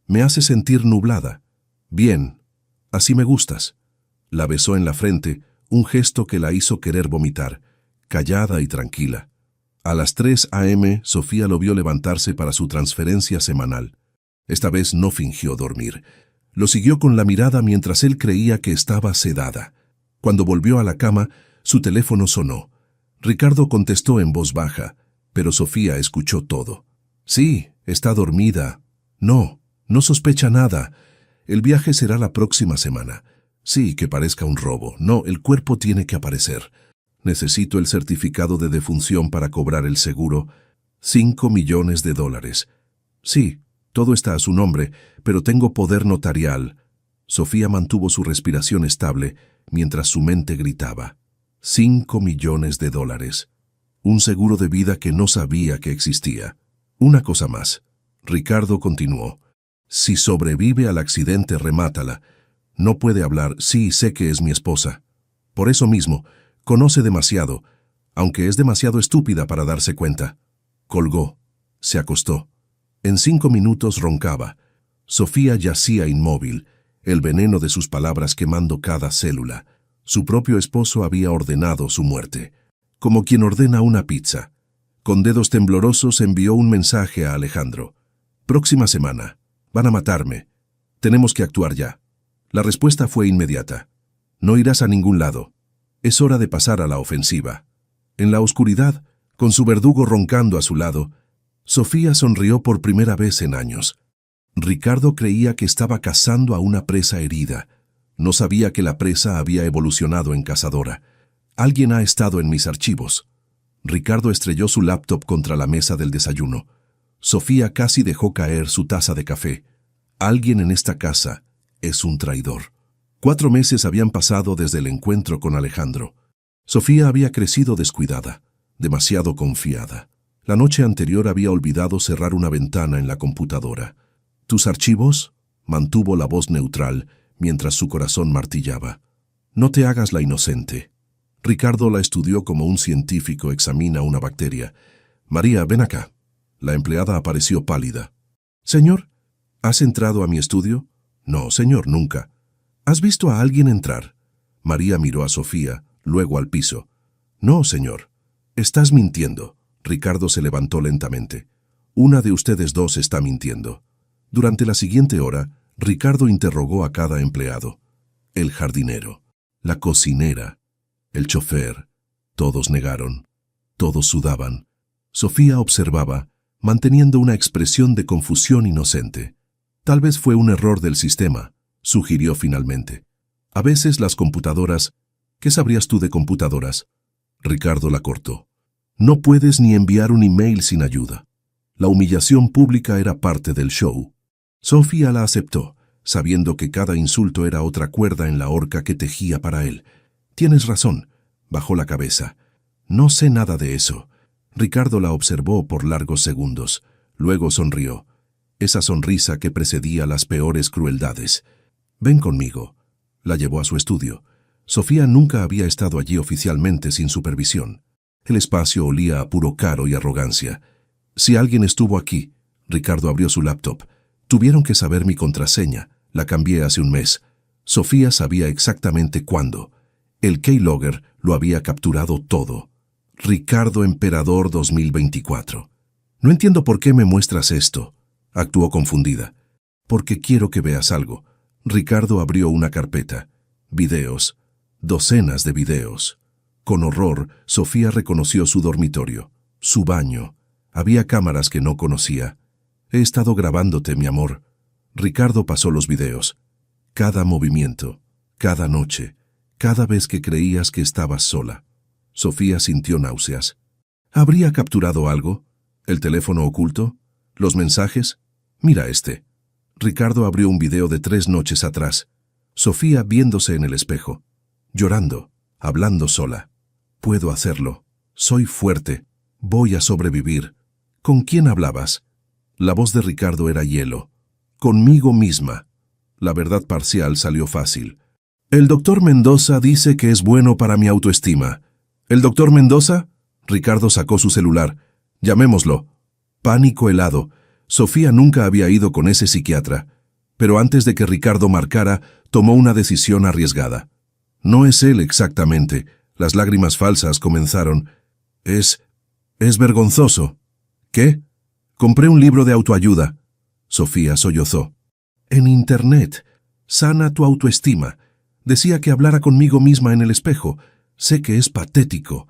[SPEAKER 1] Me hace sentir nublada. Bien, así me gustas. La besó en la frente, un gesto que la hizo querer vomitar, callada y tranquila. A las 3 a.m., Sofía lo vio levantarse para su transferencia semanal. Esta vez no fingió dormir. Lo siguió con la mirada mientras él creía que estaba sedada. Cuando volvió a la cama, su teléfono sonó. Ricardo contestó en voz baja, pero Sofía escuchó todo. Sí, está dormida. No sospecha nada. El viaje será la próxima semana. Sí, que parezca un robo. No, el cuerpo tiene que aparecer. Necesito el certificado de defunción para cobrar el seguro. $5 millones. Sí, todo está a su nombre, pero tengo poder notarial. Sofía mantuvo su respiración estable mientras su mente gritaba. $5 millones. Un seguro de vida que no sabía que existía. Una cosa más. Ricardo continuó. Si sobrevive al accidente, remátala. No puede hablar. Sí, sé que es mi esposa. Por eso mismo, conoce demasiado, aunque es demasiado estúpida para darse cuenta. Colgó. Se acostó. En 5 minutos roncaba. Sofía yacía inmóvil, el veneno de sus palabras quemando cada célula. Su propio esposo había ordenado su muerte, como quien ordena una pizza. Con dedos temblorosos envió un mensaje a Alejandro. Próxima semana. Van a matarme. Tenemos que actuar ya. La respuesta fue inmediata. No irás a ningún lado. Es hora de pasar a la ofensiva. En la oscuridad, con su verdugo roncando a su lado, Sofía sonrió por primera vez en años. Ricardo creía que estaba cazando a una presa herida. No sabía que la presa había evolucionado en cazadora. Alguien ha estado en mis archivos. Ricardo estrelló su laptop contra la mesa del desayuno. Sofía casi dejó caer su taza de café. Alguien en esta casa es un traidor. 4 meses habían pasado desde el encuentro con Alejandro. Sofía había crecido descuidada, demasiado confiada. La noche anterior había olvidado cerrar una ventana en la computadora. ¿Tus archivos? Mantuvo la voz neutral mientras su corazón martillaba. No te hagas la inocente. Ricardo la estudió como un científico examina una bacteria. María, ven acá. La empleada apareció pálida. Señor, ¿has entrado a mi estudio? No, señor, nunca. ¿Has visto a alguien entrar? María miró a Sofía, luego al piso. No, señor. Estás mintiendo. Ricardo se levantó lentamente. Una de ustedes dos está mintiendo. Durante la siguiente hora, Ricardo interrogó a cada empleado. El jardinero, la cocinera, el chofer. Todos negaron. Todos sudaban. Sofía observaba, manteniendo una expresión de confusión inocente. Tal vez fue un error del sistema, sugirió finalmente. A veces las computadoras... ¿Qué sabrías tú de computadoras? Ricardo la cortó. No puedes ni enviar un email sin ayuda. La humillación pública era parte del show. Sofía la aceptó, sabiendo que cada insulto era otra cuerda en la horca que tejía para él. Tienes razón, bajó la cabeza. No sé nada de eso. Ricardo la observó por largos segundos. Luego sonrió. Esa sonrisa que precedía las peores crueldades. Ven conmigo. La llevó a su estudio. Sofía nunca había estado allí oficialmente sin supervisión. El espacio olía a puro caro y arrogancia. Si alguien estuvo aquí, Ricardo abrió su laptop. Tuvieron que saber mi contraseña. La cambié hace un mes. Sofía sabía exactamente cuándo. El keylogger lo había capturado todo. Ricardo Emperador 2024. No entiendo por qué me muestras esto. Actuó confundida. Porque quiero que veas algo. Ricardo abrió una carpeta. Videos. Docenas de videos. Con horror, Sofía reconoció su dormitorio, su baño. Había cámaras que no conocía. He estado grabándote, mi amor. Ricardo pasó los videos. Cada movimiento, cada noche, cada vez que creías que estabas sola. Sofía sintió náuseas. ¿Habría capturado algo? ¿El teléfono oculto? ¿Los mensajes? Mira este. Ricardo abrió un video de 3 noches atrás. Sofía viéndose en el espejo, llorando, hablando sola. Puedo hacerlo. Soy fuerte. Voy a sobrevivir. ¿Con quién hablabas? La voz de Ricardo era hielo. Conmigo misma. La verdad parcial salió fácil. El doctor Mendoza dice que es bueno para mi autoestima. ¿El doctor Mendoza? Ricardo sacó su celular. Llamémoslo. Pánico helado. Sofía nunca había ido con ese psiquiatra. Pero antes de que Ricardo marcara, tomó una decisión arriesgada. No es él exactamente. Las lágrimas falsas comenzaron. Es vergonzoso. ¿Qué? Compré un libro de autoayuda. Sofía sollozó. En Internet. Sana tu autoestima. Decía que hablara conmigo misma en el espejo. Sé que es patético.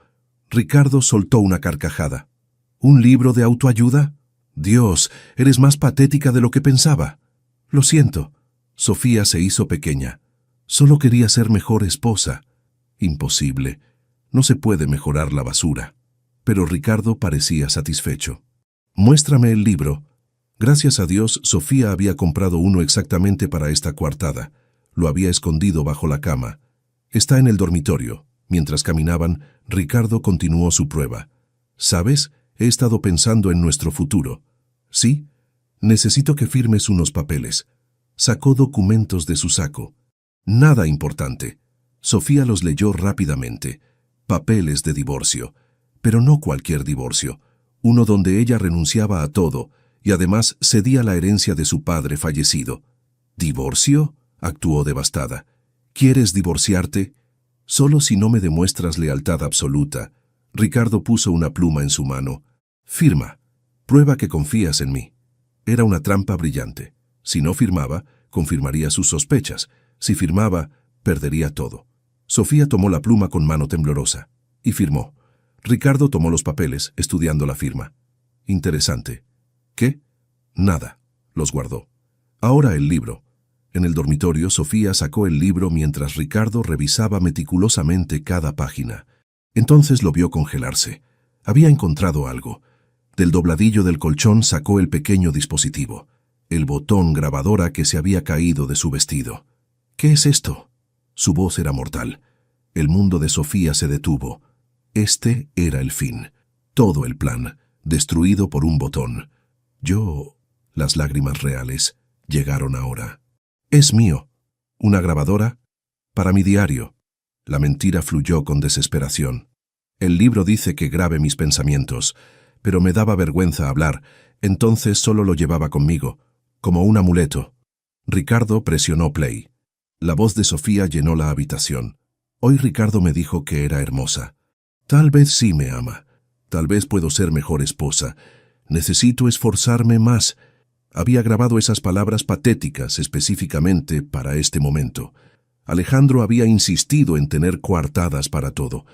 [SPEAKER 1] Ricardo soltó una carcajada. ¿Un libro de autoayuda? Dios, eres más patética de lo que pensaba. Lo siento. Sofía se hizo pequeña. Solo quería ser mejor esposa. Imposible. No se puede mejorar la basura. Pero Ricardo parecía satisfecho. Muéstrame el libro. Gracias a Dios, Sofía había comprado uno exactamente para esta coartada. Lo había escondido bajo la cama. Está en el dormitorio. Mientras caminaban, Ricardo continuó su prueba. ¿Sabes? He estado pensando en nuestro futuro. ¿Sí? Necesito que firmes unos papeles. Sacó documentos de su saco. Nada importante. Sofía los leyó rápidamente. Papeles de divorcio. Pero no cualquier divorcio. Uno donde ella renunciaba a todo y además cedía la herencia de su padre fallecido. ¿Divorcio? Actuó devastada. ¿Quieres divorciarte? Solo si no me demuestras lealtad absoluta. Ricardo puso una pluma en su mano. Firma. Prueba que confías en mí. Era una trampa brillante. Si no firmaba, confirmaría sus sospechas. Si firmaba, perdería todo. Sofía tomó la pluma con mano temblorosa y firmó. Ricardo tomó los papeles, estudiando la firma. Interesante. ¿Qué? Nada. Los guardó. Ahora el libro. En el dormitorio, Sofía sacó el libro mientras Ricardo revisaba meticulosamente cada página. Entonces lo vio congelarse. Había encontrado algo. Del dobladillo del colchón sacó el pequeño dispositivo, el botón grabadora que se había caído de su vestido. ¿Qué es esto? Su voz era mortal. El mundo de Sofía se detuvo. Este era el fin. Todo el plan, destruido por un botón. Las lágrimas reales, llegaron ahora. Es mío. ¿Una grabadora? Para mi diario. La mentira fluyó con desesperación. El libro dice que grabe mis pensamientos, pero me daba vergüenza hablar, entonces solo lo llevaba conmigo, como un amuleto. Ricardo presionó play. La voz de Sofía llenó la habitación. Hoy Ricardo me dijo que era hermosa. Tal vez sí me ama. Tal vez puedo ser mejor esposa. Necesito esforzarme más. Había grabado esas palabras patéticas específicamente para este momento. Alejandro había insistido en tener coartadas para todo.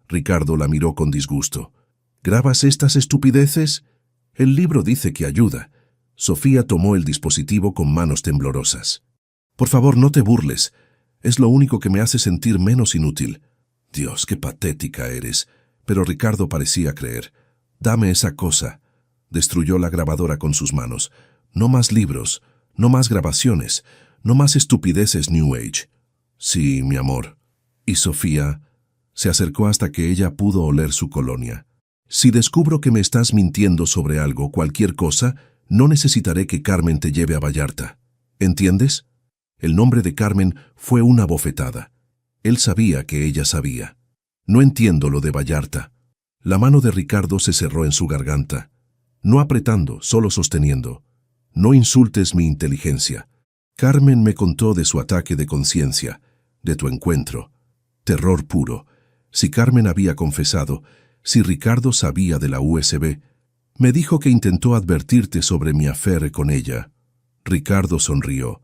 [SPEAKER 1] Ricardo la miró con disgusto. ¿Grabas estas estupideces? El libro dice que ayuda. Sofía tomó el dispositivo con manos temblorosas. Por favor, no te burles. Es lo único que me hace sentir menos inútil. Dios, qué patética eres. Pero Ricardo parecía creer. Dame esa cosa. Destruyó la grabadora con sus manos. No más libros, no más grabaciones, no más estupideces New Age. Sí, mi amor. Y Sofía se acercó hasta que ella pudo oler su colonia. Si descubro que me estás mintiendo sobre algo, cualquier cosa, no necesitaré que Carmen te lleve a Vallarta. ¿Entiendes? El nombre de Carmen fue una bofetada. Él sabía que ella sabía. No entiendo lo de Vallarta. La mano de Ricardo se cerró en su garganta. No apretando, solo sosteniendo. No insultes mi inteligencia. Carmen me contó de su ataque de conciencia, de tu encuentro. Terror puro. Si Carmen había confesado, si Ricardo sabía de la USB, me dijo que intentó advertirte sobre mi affaire con ella. Ricardo sonrió,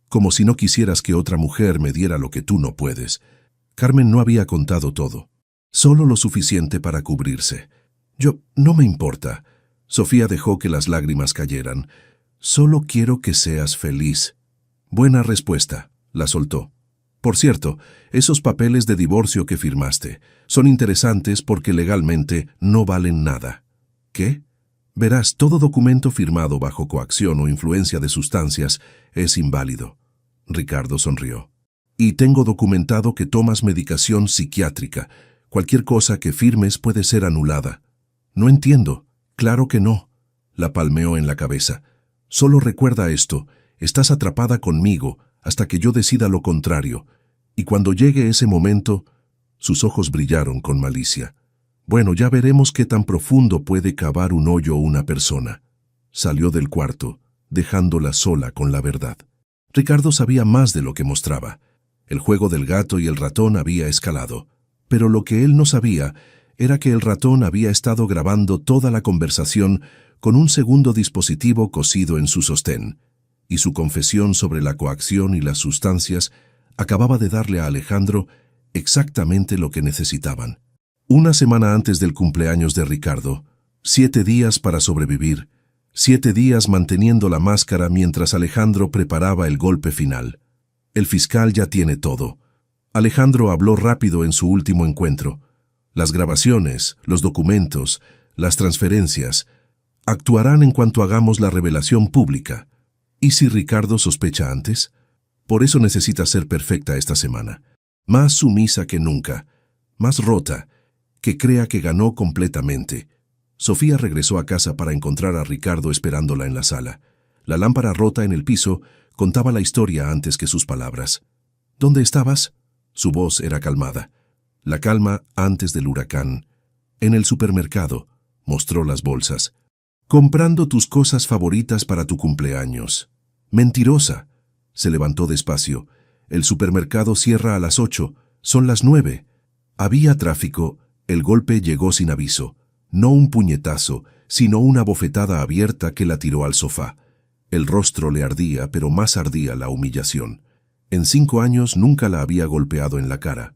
[SPEAKER 1] como si no quisieras que otra mujer me diera lo que tú no puedes. Carmen no había contado todo, solo lo suficiente para cubrirse. No me importa. Sofía dejó que las lágrimas cayeran. Solo quiero que seas feliz. Buena respuesta, la soltó. Por cierto, esos papeles de divorcio que firmaste son interesantes porque legalmente no valen nada. ¿Qué? Verás, todo documento firmado bajo coacción o influencia de sustancias es inválido. Ricardo sonrió. Y tengo documentado que tomas medicación psiquiátrica. Cualquier cosa que firmes puede ser anulada. No entiendo. Claro que no. La palmeó en la cabeza. Solo recuerda esto. Estás atrapada conmigo hasta que yo decida lo contrario. Y cuando llegue ese momento, sus ojos brillaron con malicia. Bueno, ya veremos qué tan profundo puede cavar un hoyo una persona. Salió del cuarto, dejándola sola con la verdad. Ricardo sabía más de lo que mostraba. El juego del gato y el ratón había escalado. Pero lo que él no sabía era que el ratón había estado grabando toda la conversación con un segundo dispositivo cosido en su sostén, y su confesión sobre la coacción y las sustancias acababa de darle a Alejandro exactamente lo que necesitaban. Una semana antes del cumpleaños de Ricardo, 7 días para sobrevivir, 7 días manteniendo la máscara mientras Alejandro preparaba el golpe final. El fiscal ya tiene todo. Alejandro habló rápido en su último encuentro. Las grabaciones, los documentos, las transferencias, actuarán en cuanto hagamos la revelación pública. ¿Y si Ricardo sospecha antes? Por eso necesita ser perfecta esta semana. Más sumisa que nunca, más rota, que crea que ganó completamente. Sofía regresó a casa para encontrar a Ricardo esperándola en la sala. La lámpara rota en el piso contaba la historia antes que sus palabras. ¿Dónde estabas? Su voz era calmada. La calma antes del huracán. En el supermercado, mostró las bolsas. Comprando tus cosas favoritas para tu cumpleaños. Mentirosa. Se levantó despacio. El supermercado cierra a las 8. Son las 9. Había tráfico. El golpe llegó sin aviso. No un puñetazo, sino una bofetada abierta que la tiró al sofá. El rostro le ardía, pero más ardía la humillación. En 5 años nunca la había golpeado en la cara.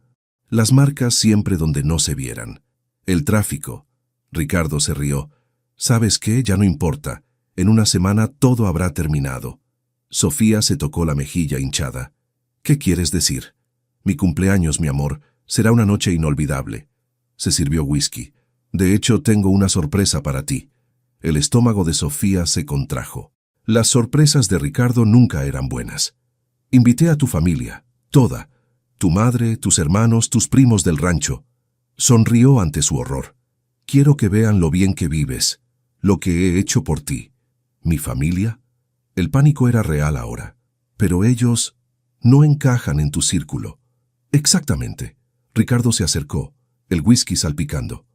[SPEAKER 1] Las marcas siempre donde no se vieran. El tráfico. Ricardo se rió. ¿Sabes qué? Ya no importa. En una semana todo habrá terminado. Sofía se tocó la mejilla hinchada. ¿Qué quieres decir? Mi cumpleaños, mi amor, será una noche inolvidable. Se sirvió whisky. De hecho, tengo una sorpresa para ti. El estómago de Sofía se contrajo. Las sorpresas de Ricardo nunca eran buenas. Invité a tu familia, toda. Tu madre, tus hermanos, tus primos del rancho. Sonrió ante su horror. Quiero que vean lo bien que vives, lo que he hecho por ti. ¿Mi familia? El pánico era real ahora. Pero ellos no encajan en tu círculo. Exactamente. Ricardo se acercó, el whisky salpicando.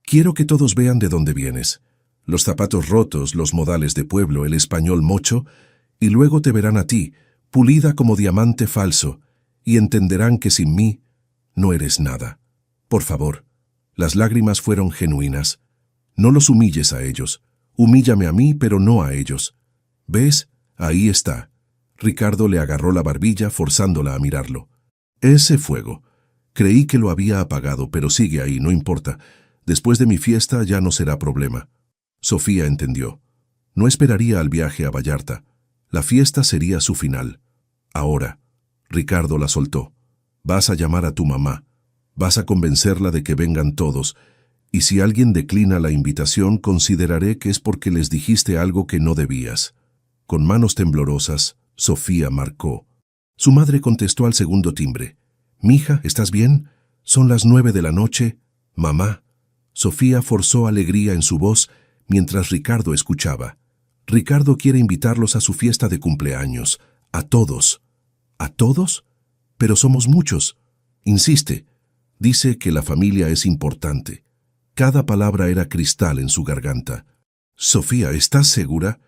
[SPEAKER 1] Quiero que todos vean de dónde vienes. Los zapatos rotos, los modales de pueblo, el español mocho, y luego te verán a ti, pulida como diamante falso, y entenderán que sin mí no eres nada. Por favor. Las lágrimas fueron genuinas. No los humilles a ellos. Humíllame a mí, pero no a ellos. ¿Ves? Ahí está. Ricardo le agarró la barbilla, forzándola a mirarlo. Ese fuego. Creí que lo había apagado, pero sigue ahí, no importa. Después de mi fiesta ya no será problema. Sofía entendió. No esperaría al viaje a Vallarta. La fiesta sería su final. Ahora. Ricardo la soltó. Vas a llamar a tu mamá. Vas a convencerla de que vengan todos, y si alguien declina la invitación, consideraré que es porque les dijiste algo que no debías. Con manos temblorosas, Sofía marcó. Su madre contestó al segundo timbre. «Mija, ¿estás bien? Son las 9 de la noche. Mamá». Sofía forzó alegría en su voz mientras Ricardo escuchaba. «Ricardo quiere invitarlos a su fiesta de cumpleaños. A todos». «¿A todos? Pero somos muchos». Insiste. Dice que la familia es importante. Cada palabra era cristal en su garganta. «Sofía, ¿estás segura?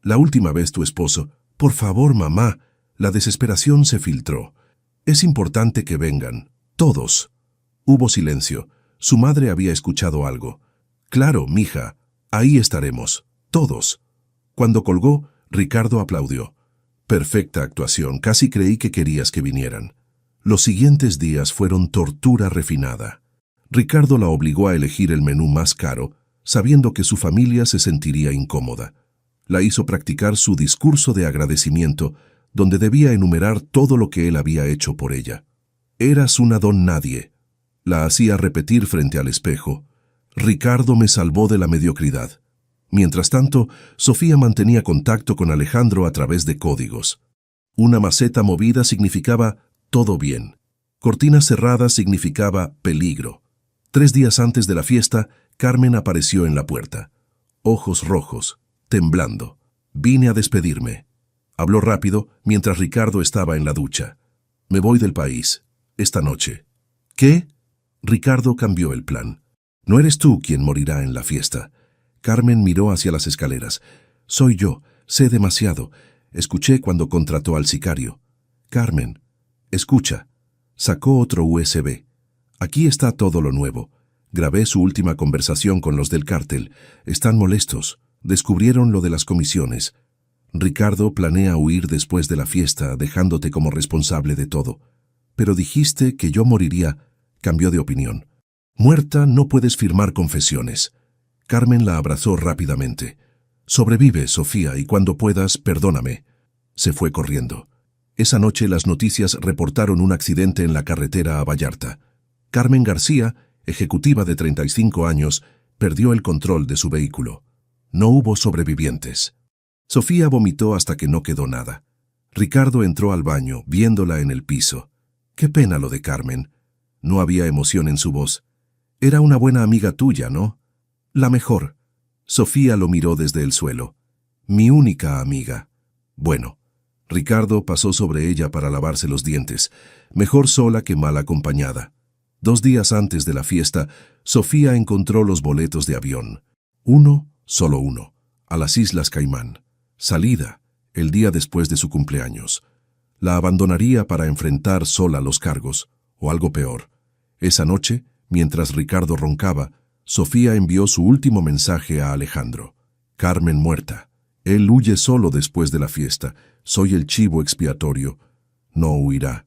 [SPEAKER 1] La última vez tu esposo...» «Por favor, mamá». La desesperación se filtró. «Es importante que vengan. Todos». Hubo silencio. Su madre había escuchado algo. «Claro, mija. Ahí estaremos. Todos». Cuando colgó, Ricardo aplaudió. «Perfecta actuación. Casi creí que querías que vinieran». Los siguientes días fueron tortura refinada. Ricardo la obligó a elegir el menú más caro, sabiendo que su familia se sentiría incómoda. La hizo practicar su discurso de agradecimiento, donde debía enumerar todo lo que él había hecho por ella. «Eras una don nadie». La hacía repetir frente al espejo. «Ricardo me salvó de la mediocridad». Mientras tanto, Sofía mantenía contacto con Alejandro a través de códigos. Una maceta movida significaba «todo bien». Cortina cerrada significaba «peligro». 3 días antes de la fiesta, Carmen apareció en la puerta. Ojos rojos, temblando. «Vine a despedirme». Habló rápido mientras Ricardo estaba en la ducha. «Me voy del país. Esta noche». «¿Qué?» Ricardo cambió el plan. «No eres tú quien morirá en la fiesta». Carmen miró hacia las escaleras. «Soy yo. Sé demasiado. Escuché cuando contrató al sicario». «Carmen, escucha». Sacó otro USB. «Aquí está todo lo nuevo. Grabé su última conversación con los del cártel. Están molestos. Descubrieron lo de las comisiones. Ricardo planea huir después de la fiesta, dejándote como responsable de todo. Pero dijiste que yo moriría». Cambió de opinión. «Muerta no puedes firmar confesiones». Carmen la abrazó rápidamente. «Sobrevive, Sofía, y cuando puedas, perdóname». Se fue corriendo. Esa noche las noticias reportaron un accidente en la carretera a Vallarta. Carmen García, ejecutiva de 35 años, perdió el control de su vehículo. No hubo sobrevivientes. Sofía vomitó hasta que no quedó nada. Ricardo entró al baño, viéndola en el piso. «Qué pena lo de Carmen». No había emoción en su voz. «Era una buena amiga tuya, ¿no?» «La mejor». Sofía lo miró desde el suelo. «Mi única amiga». «Bueno». Ricardo pasó sobre ella para lavarse los dientes. Mejor sola que mal acompañada. 2 días antes de la fiesta, Sofía encontró los boletos de avión. Solo uno, a las Islas Caimán. Salida, el día después de su cumpleaños. La abandonaría para enfrentar sola los cargos, o algo peor. Esa noche, mientras Ricardo roncaba, Sofía envió su último mensaje a Alejandro. «Carmen muerta. Él huye solo después de la fiesta. Soy el chivo expiatorio. No huirá».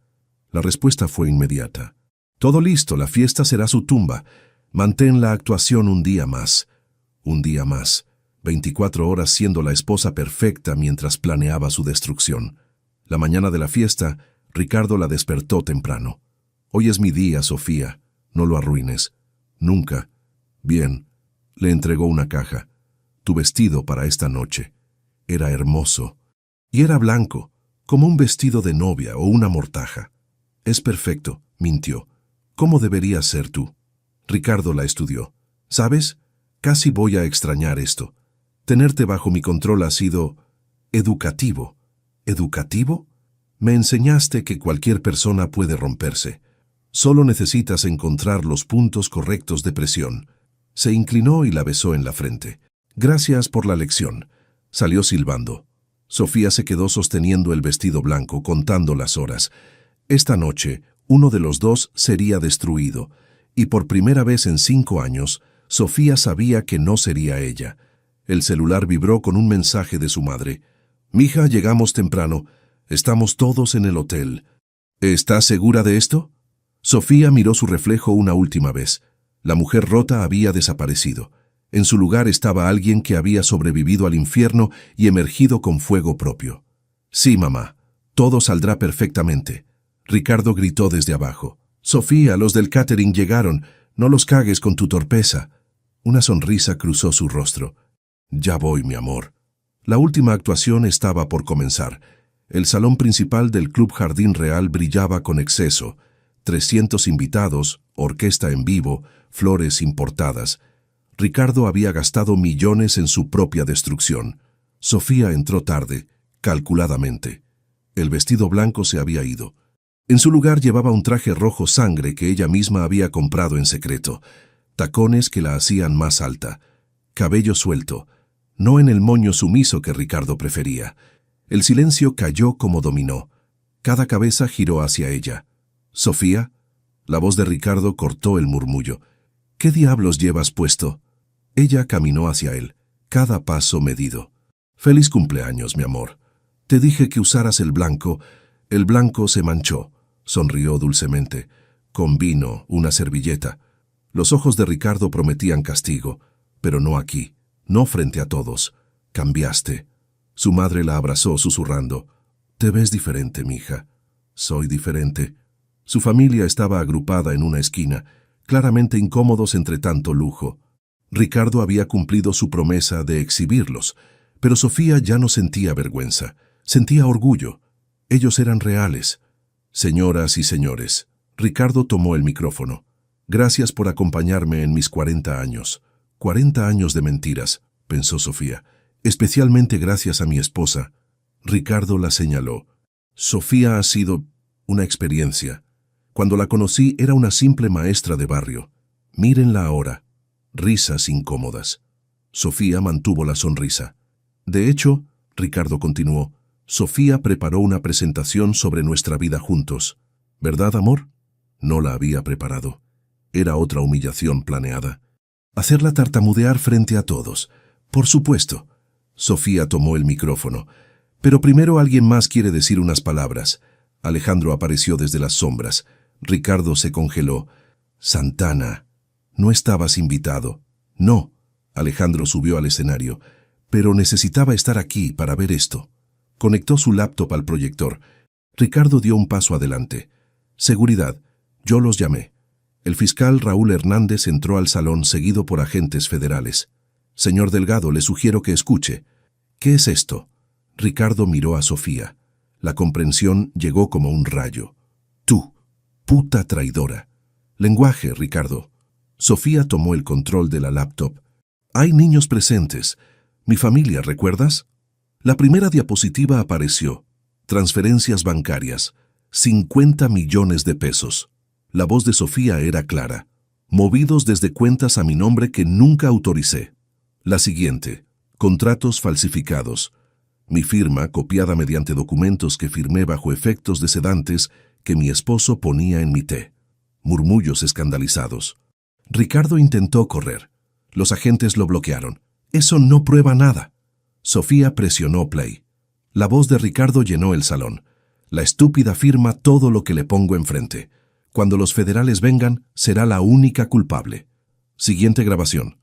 [SPEAKER 1] La respuesta fue inmediata. «Todo listo, la fiesta será su tumba. Mantén la actuación un día más». Un día más. 24 horas siendo la esposa perfecta mientras planeaba su destrucción. La mañana de la fiesta, Ricardo la despertó temprano. «Hoy es mi día, Sofía. No lo arruines». «Nunca». «Bien». Le entregó una caja. «Tu vestido para esta noche». Era hermoso. Y era blanco, como un vestido de novia o una mortaja. «Es perfecto», mintió. «¿Cómo deberías ser tú?» Ricardo la estudió. «¿Sabes? Casi voy a extrañar esto. Tenerte bajo mi control ha sido educativo». «¿Educativo?» «Me enseñaste que cualquier persona puede romperse. Solo necesitas encontrar los puntos correctos de presión». Se inclinó y la besó en la frente. «Gracias por la lección». Salió silbando. Sofía se quedó sosteniendo el vestido blanco, contando las horas. Esta noche, uno de los dos sería destruido, y por primera vez en 5 años, Sofía sabía que no sería ella. El celular vibró con un mensaje de su madre. «Mija, llegamos temprano. Estamos todos en el hotel». «¿Estás segura de esto?» Sofía miró su reflejo una última vez. La mujer rota había desaparecido. En su lugar estaba alguien que había sobrevivido al infierno y emergido con fuego propio. «Sí, mamá. Todo saldrá perfectamente». Ricardo gritó desde abajo. Sofía, los del catering llegaron. No los cagues con tu torpeza. Una sonrisa cruzó su rostro. Ya voy, mi amor. La última actuación estaba por comenzar. El salón principal del Club Jardín Real brillaba con exceso. 300 invitados, orquesta en vivo, flores importadas. Ricardo había gastado millones en su propia destrucción. Sofía entró tarde, calculadamente. El vestido blanco se había ido. En su lugar llevaba un traje rojo sangre que ella misma había comprado en secreto. Tacones que la hacían más alta. Cabello suelto. No en el moño sumiso que Ricardo prefería. El silencio cayó como dominó. Cada cabeza giró hacia ella. «¿Sofía?» La voz de Ricardo cortó el murmullo. «¿Qué diablos llevas puesto?» Ella caminó hacia él, cada paso medido. «Feliz cumpleaños, mi amor. Te dije que usaras el blanco. El blanco se manchó», sonrió dulcemente. «Con vino, una servilleta». Los ojos de Ricardo prometían castigo, pero no aquí, no frente a todos. «Cambiaste». Su madre la abrazó susurrando. «Te ves diferente, mija». «Soy diferente». Su familia estaba agrupada en una esquina, claramente incómodos entre tanto lujo. Ricardo había cumplido su promesa de exhibirlos, pero Sofía ya no sentía vergüenza, sentía orgullo. Ellos eran reales. «Señoras y señores», Ricardo tomó el micrófono. «Gracias por acompañarme en mis 40 años. 40 años de mentiras», pensó Sofía. «Especialmente gracias a mi esposa». Ricardo la señaló. «Sofía ha sido una experiencia. Cuando la conocí era una simple maestra de barrio. Mírenla ahora». Risas incómodas. Sofía mantuvo la sonrisa. «De hecho», Ricardo continuó, «Sofía preparó una presentación sobre nuestra vida juntos. ¿Verdad, amor?» No la había preparado. Era otra humillación planeada. Hacerla tartamudear frente a todos. Por supuesto. Sofía tomó el micrófono. «Pero primero alguien más quiere decir unas palabras». Alejandro apareció desde las sombras. Ricardo se congeló. «Santana, no estabas invitado». «No». Alejandro subió al escenario. «Pero necesitaba estar aquí para ver esto». Conectó su laptop al proyector. Ricardo dio un paso adelante. «Seguridad. Yo los llamé». El fiscal Raúl Hernández entró al salón seguido por agentes federales. «Señor Delgado, le sugiero que escuche». «¿Qué es esto?» Ricardo miró a Sofía. La comprensión llegó como un rayo. «Tú, puta traidora». «Lenguaje, Ricardo». Sofía tomó el control de la laptop. «Hay niños presentes. Mi familia, ¿recuerdas?» La primera diapositiva apareció. Transferencias bancarias. 50 millones de pesos. La voz de Sofía era clara. «Movidos desde cuentas a mi nombre que nunca autoricé». La siguiente. «Contratos falsificados. Mi firma copiada mediante documentos que firmé bajo efectos de sedantes que mi esposo ponía en mi té». Murmullos escandalizados. Ricardo intentó correr. Los agentes lo bloquearon. «Eso no prueba nada». Sofía presionó play. La voz de Ricardo llenó el salón. «La estúpida firma todo lo que le pongo enfrente. Cuando los federales vengan, será la única culpable». Siguiente grabación.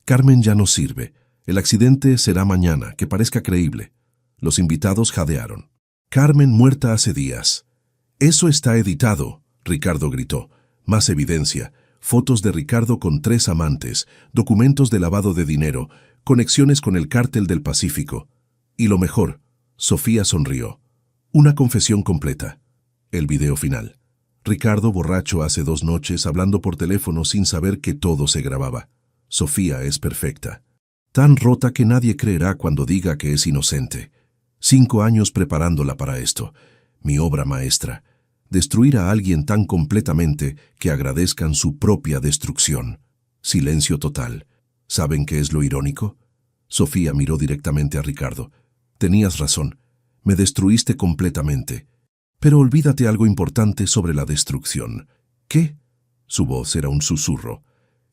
[SPEAKER 1] «Carmen ya no sirve. El accidente será mañana, que parezca creíble». Los invitados jadearon. «Carmen muerta hace días». «Eso está editado», Ricardo gritó. Más evidencia. Fotos de Ricardo con 3 amantes, documentos de lavado de dinero, conexiones con el cártel del Pacífico. Y lo mejor, Sofía sonrió. Una confesión completa. El video final. Ricardo borracho hace 2 noches hablando por teléfono sin saber que todo se grababa. Sofía es perfecta. Tan rota que nadie creerá cuando diga que es inocente. 5 años preparándola para esto. Mi obra maestra. Destruir a alguien tan completamente que agradezcan su propia destrucción. Silencio total. ¿Saben qué es lo irónico? Sofía miró directamente a Ricardo. «Tenías razón. Me destruiste completamente. Pero olvídate algo importante sobre la destrucción». «¿Qué?» Su voz era un susurro.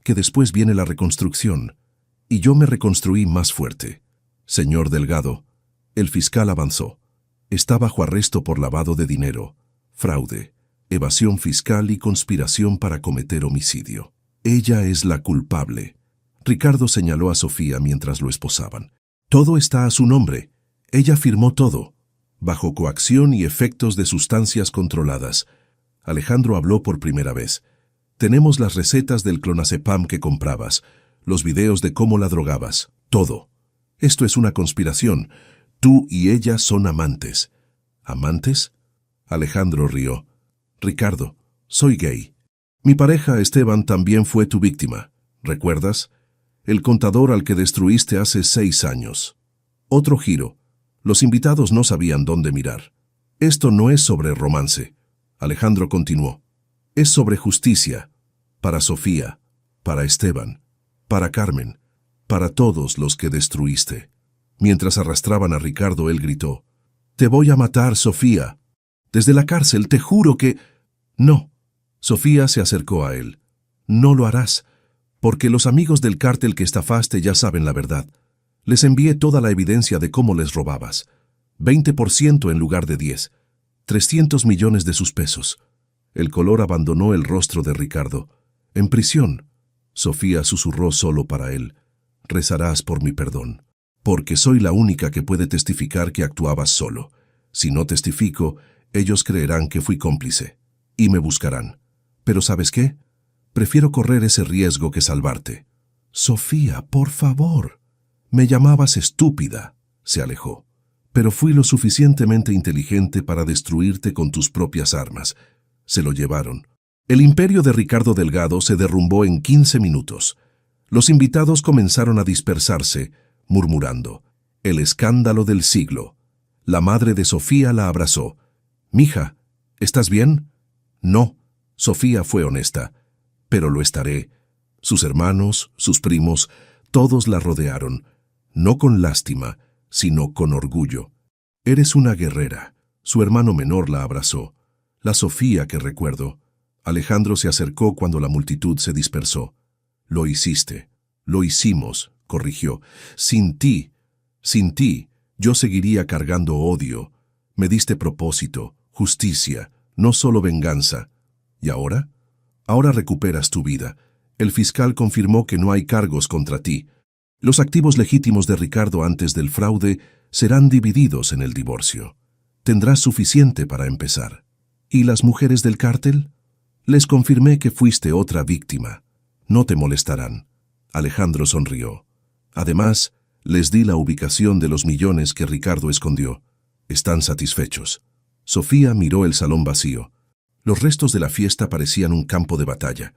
[SPEAKER 1] «Que después viene la reconstrucción. Y yo me reconstruí más fuerte». «Señor Delgado». El fiscal avanzó. «Está bajo arresto por lavado de dinero, fraude, evasión fiscal y conspiración para cometer homicidio. Ella es la culpable». Ricardo señaló a Sofía mientras lo esposaban. «Todo está a su nombre. Ella firmó todo, bajo coacción y efectos de sustancias controladas. Alejandro habló por primera vez. Tenemos las recetas del clonazepam que comprabas, los videos de cómo la drogabas, todo. Esto es una conspiración. Tú y ella son amantes. ¿Amantes? Alejandro rió. Ricardo, soy gay. Mi pareja Esteban también fue tu víctima. ¿Recuerdas? El contador al que destruiste hace 6 años. Otro giro. Los invitados no sabían dónde mirar. Esto no es sobre romance. Alejandro continuó. Es sobre justicia. Para Sofía, para Esteban, para Carmen, para todos los que destruiste. Mientras arrastraban a Ricardo, él gritó. Te voy a matar, Sofía. Desde la cárcel, te juro que... No. Sofía se acercó a él. No lo harás, porque los amigos del cártel que estafaste ya saben la verdad. Les envié toda la evidencia de cómo les robabas. 20% en lugar de 10. 300 millones de sus pesos. El color abandonó el rostro de Ricardo. En prisión. Sofía susurró solo para él. Rezarás por mi perdón. Porque soy la única que puede testificar que actuabas solo. Si no testifico, ellos creerán que fui cómplice. Y me buscarán. Pero ¿sabes qué? Prefiero correr ese riesgo que salvarte. Sofía, por favor. Me llamabas estúpida. Se alejó. Pero fui lo suficientemente inteligente para destruirte con tus propias armas. Se lo llevaron. El imperio de Ricardo Delgado se derrumbó en 15 minutos. Los invitados comenzaron a dispersarse, murmurando. El escándalo del siglo. La madre de Sofía la abrazó. «Mija, ¿estás bien?» «No». Sofía fue honesta. «Pero lo estaré». Sus hermanos, sus primos, todos la rodearon. No con lástima, sino con orgullo. «Eres una guerrera». Su hermano menor la abrazó. «La Sofía que recuerdo». Alejandro se acercó cuando la multitud se dispersó. «Lo hiciste. Lo hicimos», corrigió. Sin ti, yo seguiría cargando odio. Me diste propósito, justicia, no solo venganza. ¿Y ahora? Ahora recuperas tu vida. El fiscal confirmó que no hay cargos contra ti. Los activos legítimos de Ricardo antes del fraude serán divididos en el divorcio. Tendrás suficiente para empezar. ¿Y las mujeres del cártel? Les confirmé que fuiste otra víctima. No te molestarán. Alejandro sonrió. Además, les di la ubicación de los millones que Ricardo escondió. Están satisfechos. Sofía miró el salón vacío. Los restos de la fiesta parecían un campo de batalla.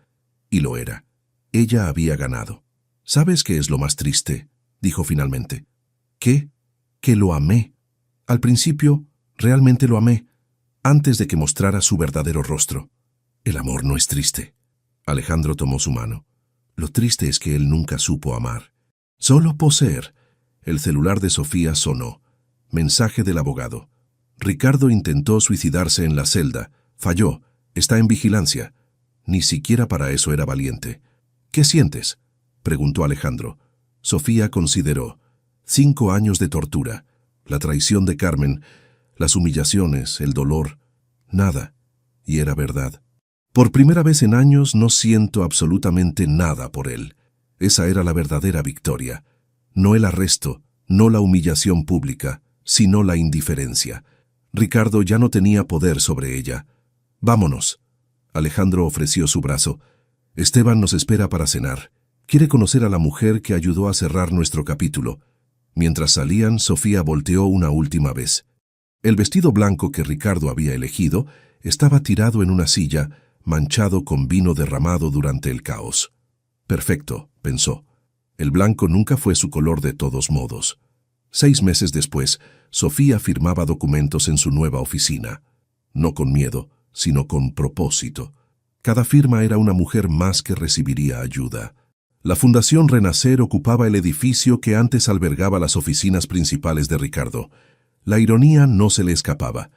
[SPEAKER 1] Y lo era. Ella había ganado. ¿Sabes qué es lo más triste?, dijo finalmente. ¿Qué? Que lo amé. Al principio, realmente lo amé, antes de que mostrara su verdadero rostro. El amor no es triste. Alejandro tomó su mano. Lo triste es que él nunca supo amar. Solo poseer. El celular de Sofía sonó. Mensaje del abogado. Ricardo intentó suicidarse en la celda. Falló. Está en vigilancia. Ni siquiera para eso era valiente. ¿Qué sientes?, preguntó Alejandro. Sofía consideró. 5 años de tortura. La traición de Carmen. Las humillaciones, el dolor. Nada. Y era verdad. Por primera vez en años no siento absolutamente nada por él. Esa era la verdadera victoria. No el arresto, no la humillación pública, sino la indiferencia. Ricardo ya no tenía poder sobre ella. «Vámonos». Alejandro ofreció su brazo. «Esteban nos espera para cenar. Quiere conocer a la mujer que ayudó a cerrar nuestro capítulo». Mientras salían, Sofía volteó una última vez. El vestido blanco que Ricardo había elegido estaba tirado en una silla, manchado con vino derramado durante el caos. Perfecto, pensó. El blanco nunca fue su color de todos modos. 6 meses después, Sofía firmaba documentos en su nueva oficina. No con miedo, sino con propósito. Cada firma era una mujer más que recibiría ayuda. La Fundación Renacer ocupaba el edificio que antes albergaba las oficinas principales de Ricardo. La ironía no se le escapaba.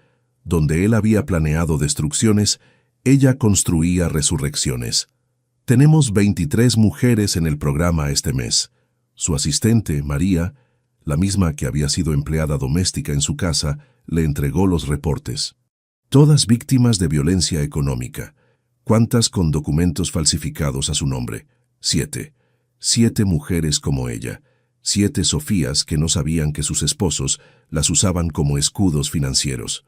[SPEAKER 1] Donde él había planeado destrucciones, ella construía resurrecciones. Tenemos 23 mujeres en el programa este mes. Su asistente, María, la misma que había sido empleada doméstica en su casa, le entregó los reportes. Todas víctimas de violencia económica. ¿Cuántas con documentos falsificados a su nombre? 7. 7 mujeres como ella. 7 Sofías que no sabían que sus esposos las usaban como escudos financieros.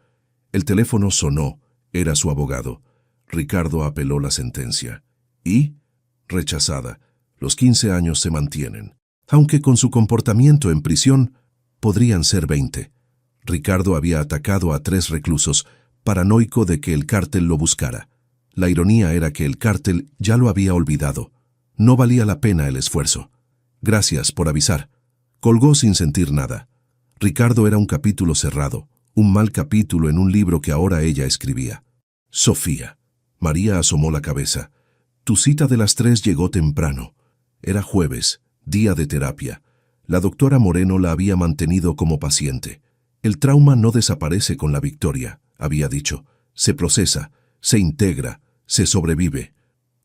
[SPEAKER 1] El teléfono sonó. Era su abogado. Ricardo apeló la sentencia. Y, rechazada, los 15 años se mantienen. Aunque con su comportamiento en prisión, podrían ser 20. Ricardo había atacado a 3 reclusos, paranoico de que el cártel lo buscara. La ironía era que el cártel ya lo había olvidado. No valía la pena el esfuerzo. Gracias por avisar. Colgó sin sentir nada. Ricardo era un capítulo cerrado, un mal capítulo en un libro que ahora ella escribía. Sofía. María asomó la cabeza. Tu cita de las 3 llegó temprano. Era jueves, día de terapia. La doctora Moreno la había mantenido como paciente. El trauma no desaparece con la victoria, había dicho. Se procesa, se integra, se sobrevive.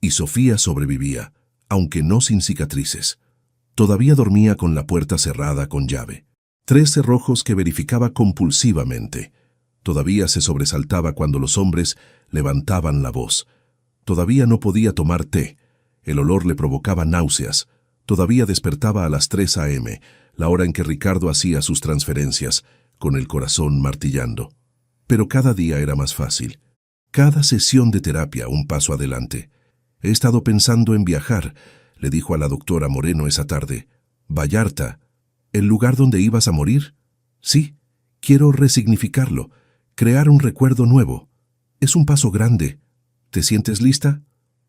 [SPEAKER 1] Y Sofía sobrevivía, aunque no sin cicatrices. Todavía dormía con la puerta cerrada con llave. 3 cerrojos que verificaba compulsivamente. Todavía se sobresaltaba cuando los hombres levantaban la voz. Todavía no podía tomar té. El olor le provocaba náuseas. Todavía despertaba a las 3 a.m., la hora en que Ricardo hacía sus transferencias, con el corazón martillando. Pero cada día era más fácil. Cada sesión de terapia un paso adelante. He estado pensando en viajar, le dijo a la doctora Moreno esa tarde. Vallarta, ¿el lugar donde ibas a morir? Sí, quiero resignificarlo, crear un recuerdo nuevo. Es un paso grande. ¿Te sientes lista?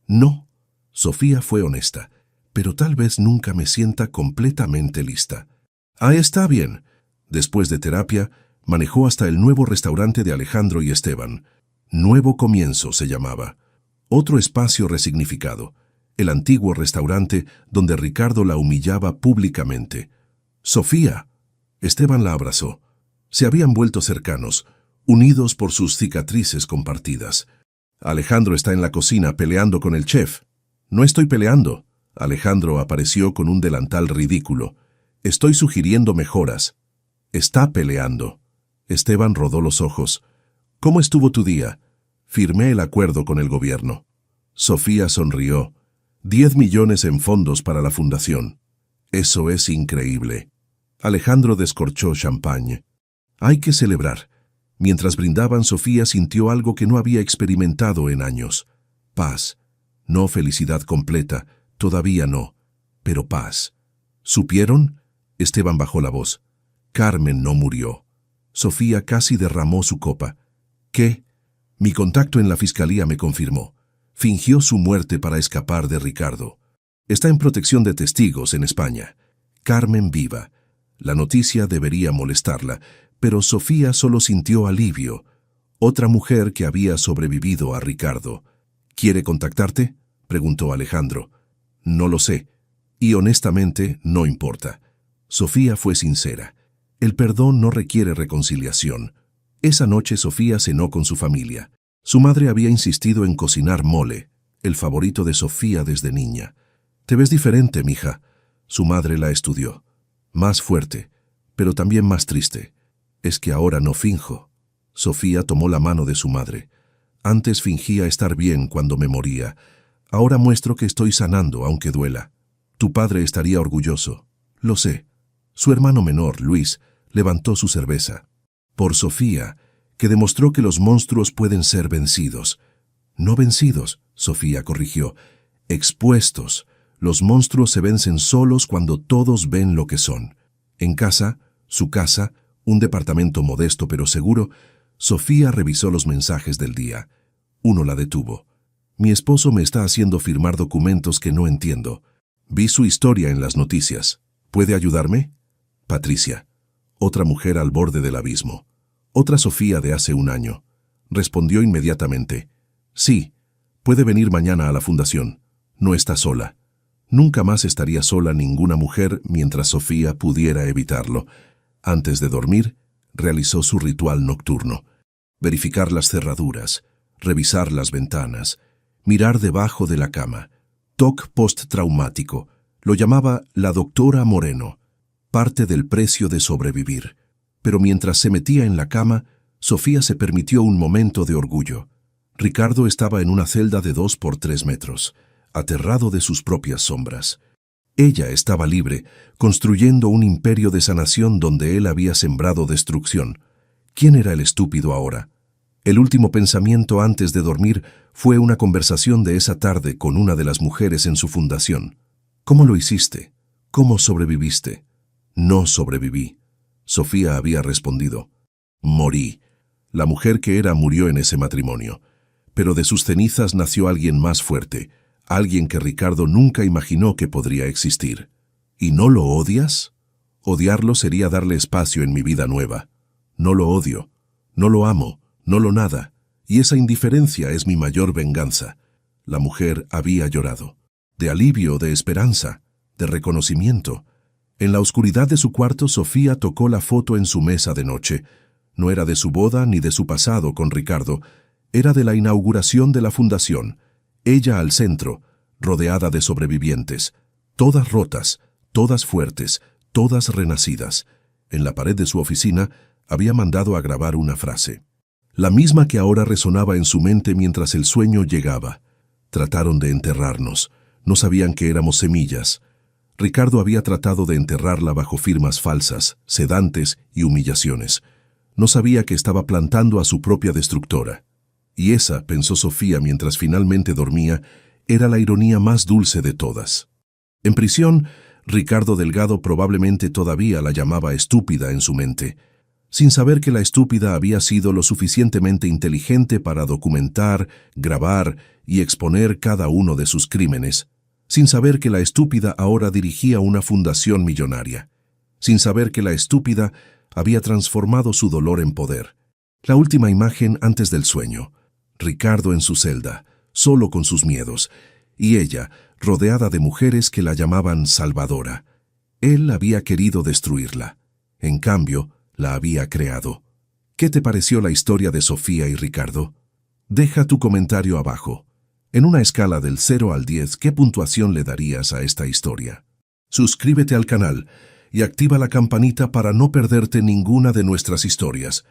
[SPEAKER 1] No. Sofía fue honesta, pero tal vez nunca me sienta completamente lista. Ah, está bien. Después de terapia, manejó hasta el nuevo restaurante de Alejandro y Esteban. Nuevo Comienzo se llamaba. Otro espacio resignificado. El antiguo restaurante donde Ricardo la humillaba públicamente. Sofía. Esteban la abrazó. Se habían vuelto cercanos, unidos por sus cicatrices compartidas. Alejandro está en la cocina peleando con el chef. No estoy peleando. Alejandro apareció con un delantal ridículo. Estoy sugiriendo mejoras. Está peleando. Esteban rodó los ojos. ¿Cómo estuvo tu día? Firmé el acuerdo con el gobierno. Sofía sonrió. 10 millones en fondos para la fundación. Eso es increíble. Alejandro descorchó champán. Hay que celebrar. Mientras brindaban, Sofía sintió algo que no había experimentado en años. Paz. No felicidad completa, todavía no, pero paz. ¿Supieron? Esteban bajó la voz. Carmen no murió. Sofía casi derramó su copa. ¿Qué? Mi contacto en la fiscalía me confirmó. Fingió su muerte para escapar de Ricardo. Está en protección de testigos en España. Carmen viva. La noticia debería molestarla, pero Sofía solo sintió alivio. Otra mujer que había sobrevivido a Ricardo. ¿Quiere contactarte?, preguntó Alejandro. No lo sé. Y honestamente, no importa. Sofía fue sincera. El perdón no requiere reconciliación. Esa noche Sofía cenó con su familia. Su madre había insistido en cocinar mole, el favorito de Sofía desde niña. Te ves diferente, mija. Su madre la estudió. Más fuerte, pero también más triste. Es que ahora no finjo. Sofía tomó la mano de su madre. Antes fingía estar bien cuando me moría. Ahora muestro que estoy sanando, aunque duela. Tu padre estaría orgulloso. Lo sé. Su hermano menor, Luis, levantó su cerveza. Por Sofía, que demostró que los monstruos pueden ser vencidos. No vencidos, Sofía corrigió. Expuestos. Los monstruos se vencen solos cuando todos ven lo que son. En casa, su casa, un departamento modesto pero seguro, Sofía revisó los mensajes del día. Uno la detuvo. Mi esposo me está haciendo firmar documentos que no entiendo. Vi su historia en las noticias. ¿Puede ayudarme? Patricia. Otra mujer al borde del abismo. Otra Sofía de hace un año. Respondió inmediatamente. Sí, puede venir mañana a la fundación. No está sola. Nunca más estaría sola ninguna mujer mientras Sofía pudiera evitarlo. Antes de dormir, realizó su ritual nocturno. Verificar las cerraduras, revisar las ventanas, mirar debajo de la cama. TOC post-traumático. Lo llamaba la doctora Moreno. Parte del precio de sobrevivir. Pero mientras se metía en la cama, Sofía se permitió un momento de orgullo. Ricardo estaba en una celda de 2 por 3 metros, aterrado de sus propias sombras. Ella estaba libre, construyendo un imperio de sanación donde él había sembrado destrucción. ¿Quién era el estúpido ahora? El último pensamiento antes de dormir fue una conversación de esa tarde con una de las mujeres en su fundación. ¿Cómo lo hiciste? ¿Cómo sobreviviste? No sobreviví. Sofía había respondido. Morí. La mujer que era murió en ese matrimonio. Pero de sus cenizas nació alguien más fuerte, alguien que Ricardo nunca imaginó que podría existir. ¿Y no lo odias? Odiarlo sería darle espacio en mi vida nueva. No lo odio, no lo amo, no lo nada, y esa indiferencia es mi mayor venganza. La mujer había llorado. De alivio, de esperanza, de reconocimiento. En la oscuridad de su cuarto, Sofía tocó la foto en su mesa de noche. No era de su boda ni de su pasado con Ricardo, era de la inauguración de la fundación. Ella al centro, rodeada de sobrevivientes, todas rotas, todas fuertes, todas renacidas. En la pared de su oficina había mandado a grabar una frase. La misma que ahora resonaba en su mente mientras el sueño llegaba. Trataron de enterrarnos. No sabían que éramos semillas. Ricardo había tratado de enterrarla bajo firmas falsas, sedantes y humillaciones. No sabía que estaba plantando a su propia destructora. Y esa, pensó Sofía mientras finalmente dormía, era la ironía más dulce de todas. En prisión, Ricardo Delgado probablemente todavía la llamaba estúpida en su mente, sin saber que la estúpida había sido lo suficientemente inteligente para documentar, grabar y exponer cada uno de sus crímenes, sin saber que la estúpida ahora dirigía una fundación millonaria, sin saber que la estúpida había transformado su dolor en poder. La última imagen antes del sueño, Ricardo en su celda, solo con sus miedos, y ella, rodeada de mujeres que la llamaban Salvadora. Él había querido destruirla. En cambio, la había creado. ¿Qué te pareció la historia de Sofía y Ricardo? Deja tu comentario abajo. En una escala del 0 al 10, ¿qué puntuación le darías a esta historia? Suscríbete al canal y activa la campanita para no perderte ninguna de nuestras historias.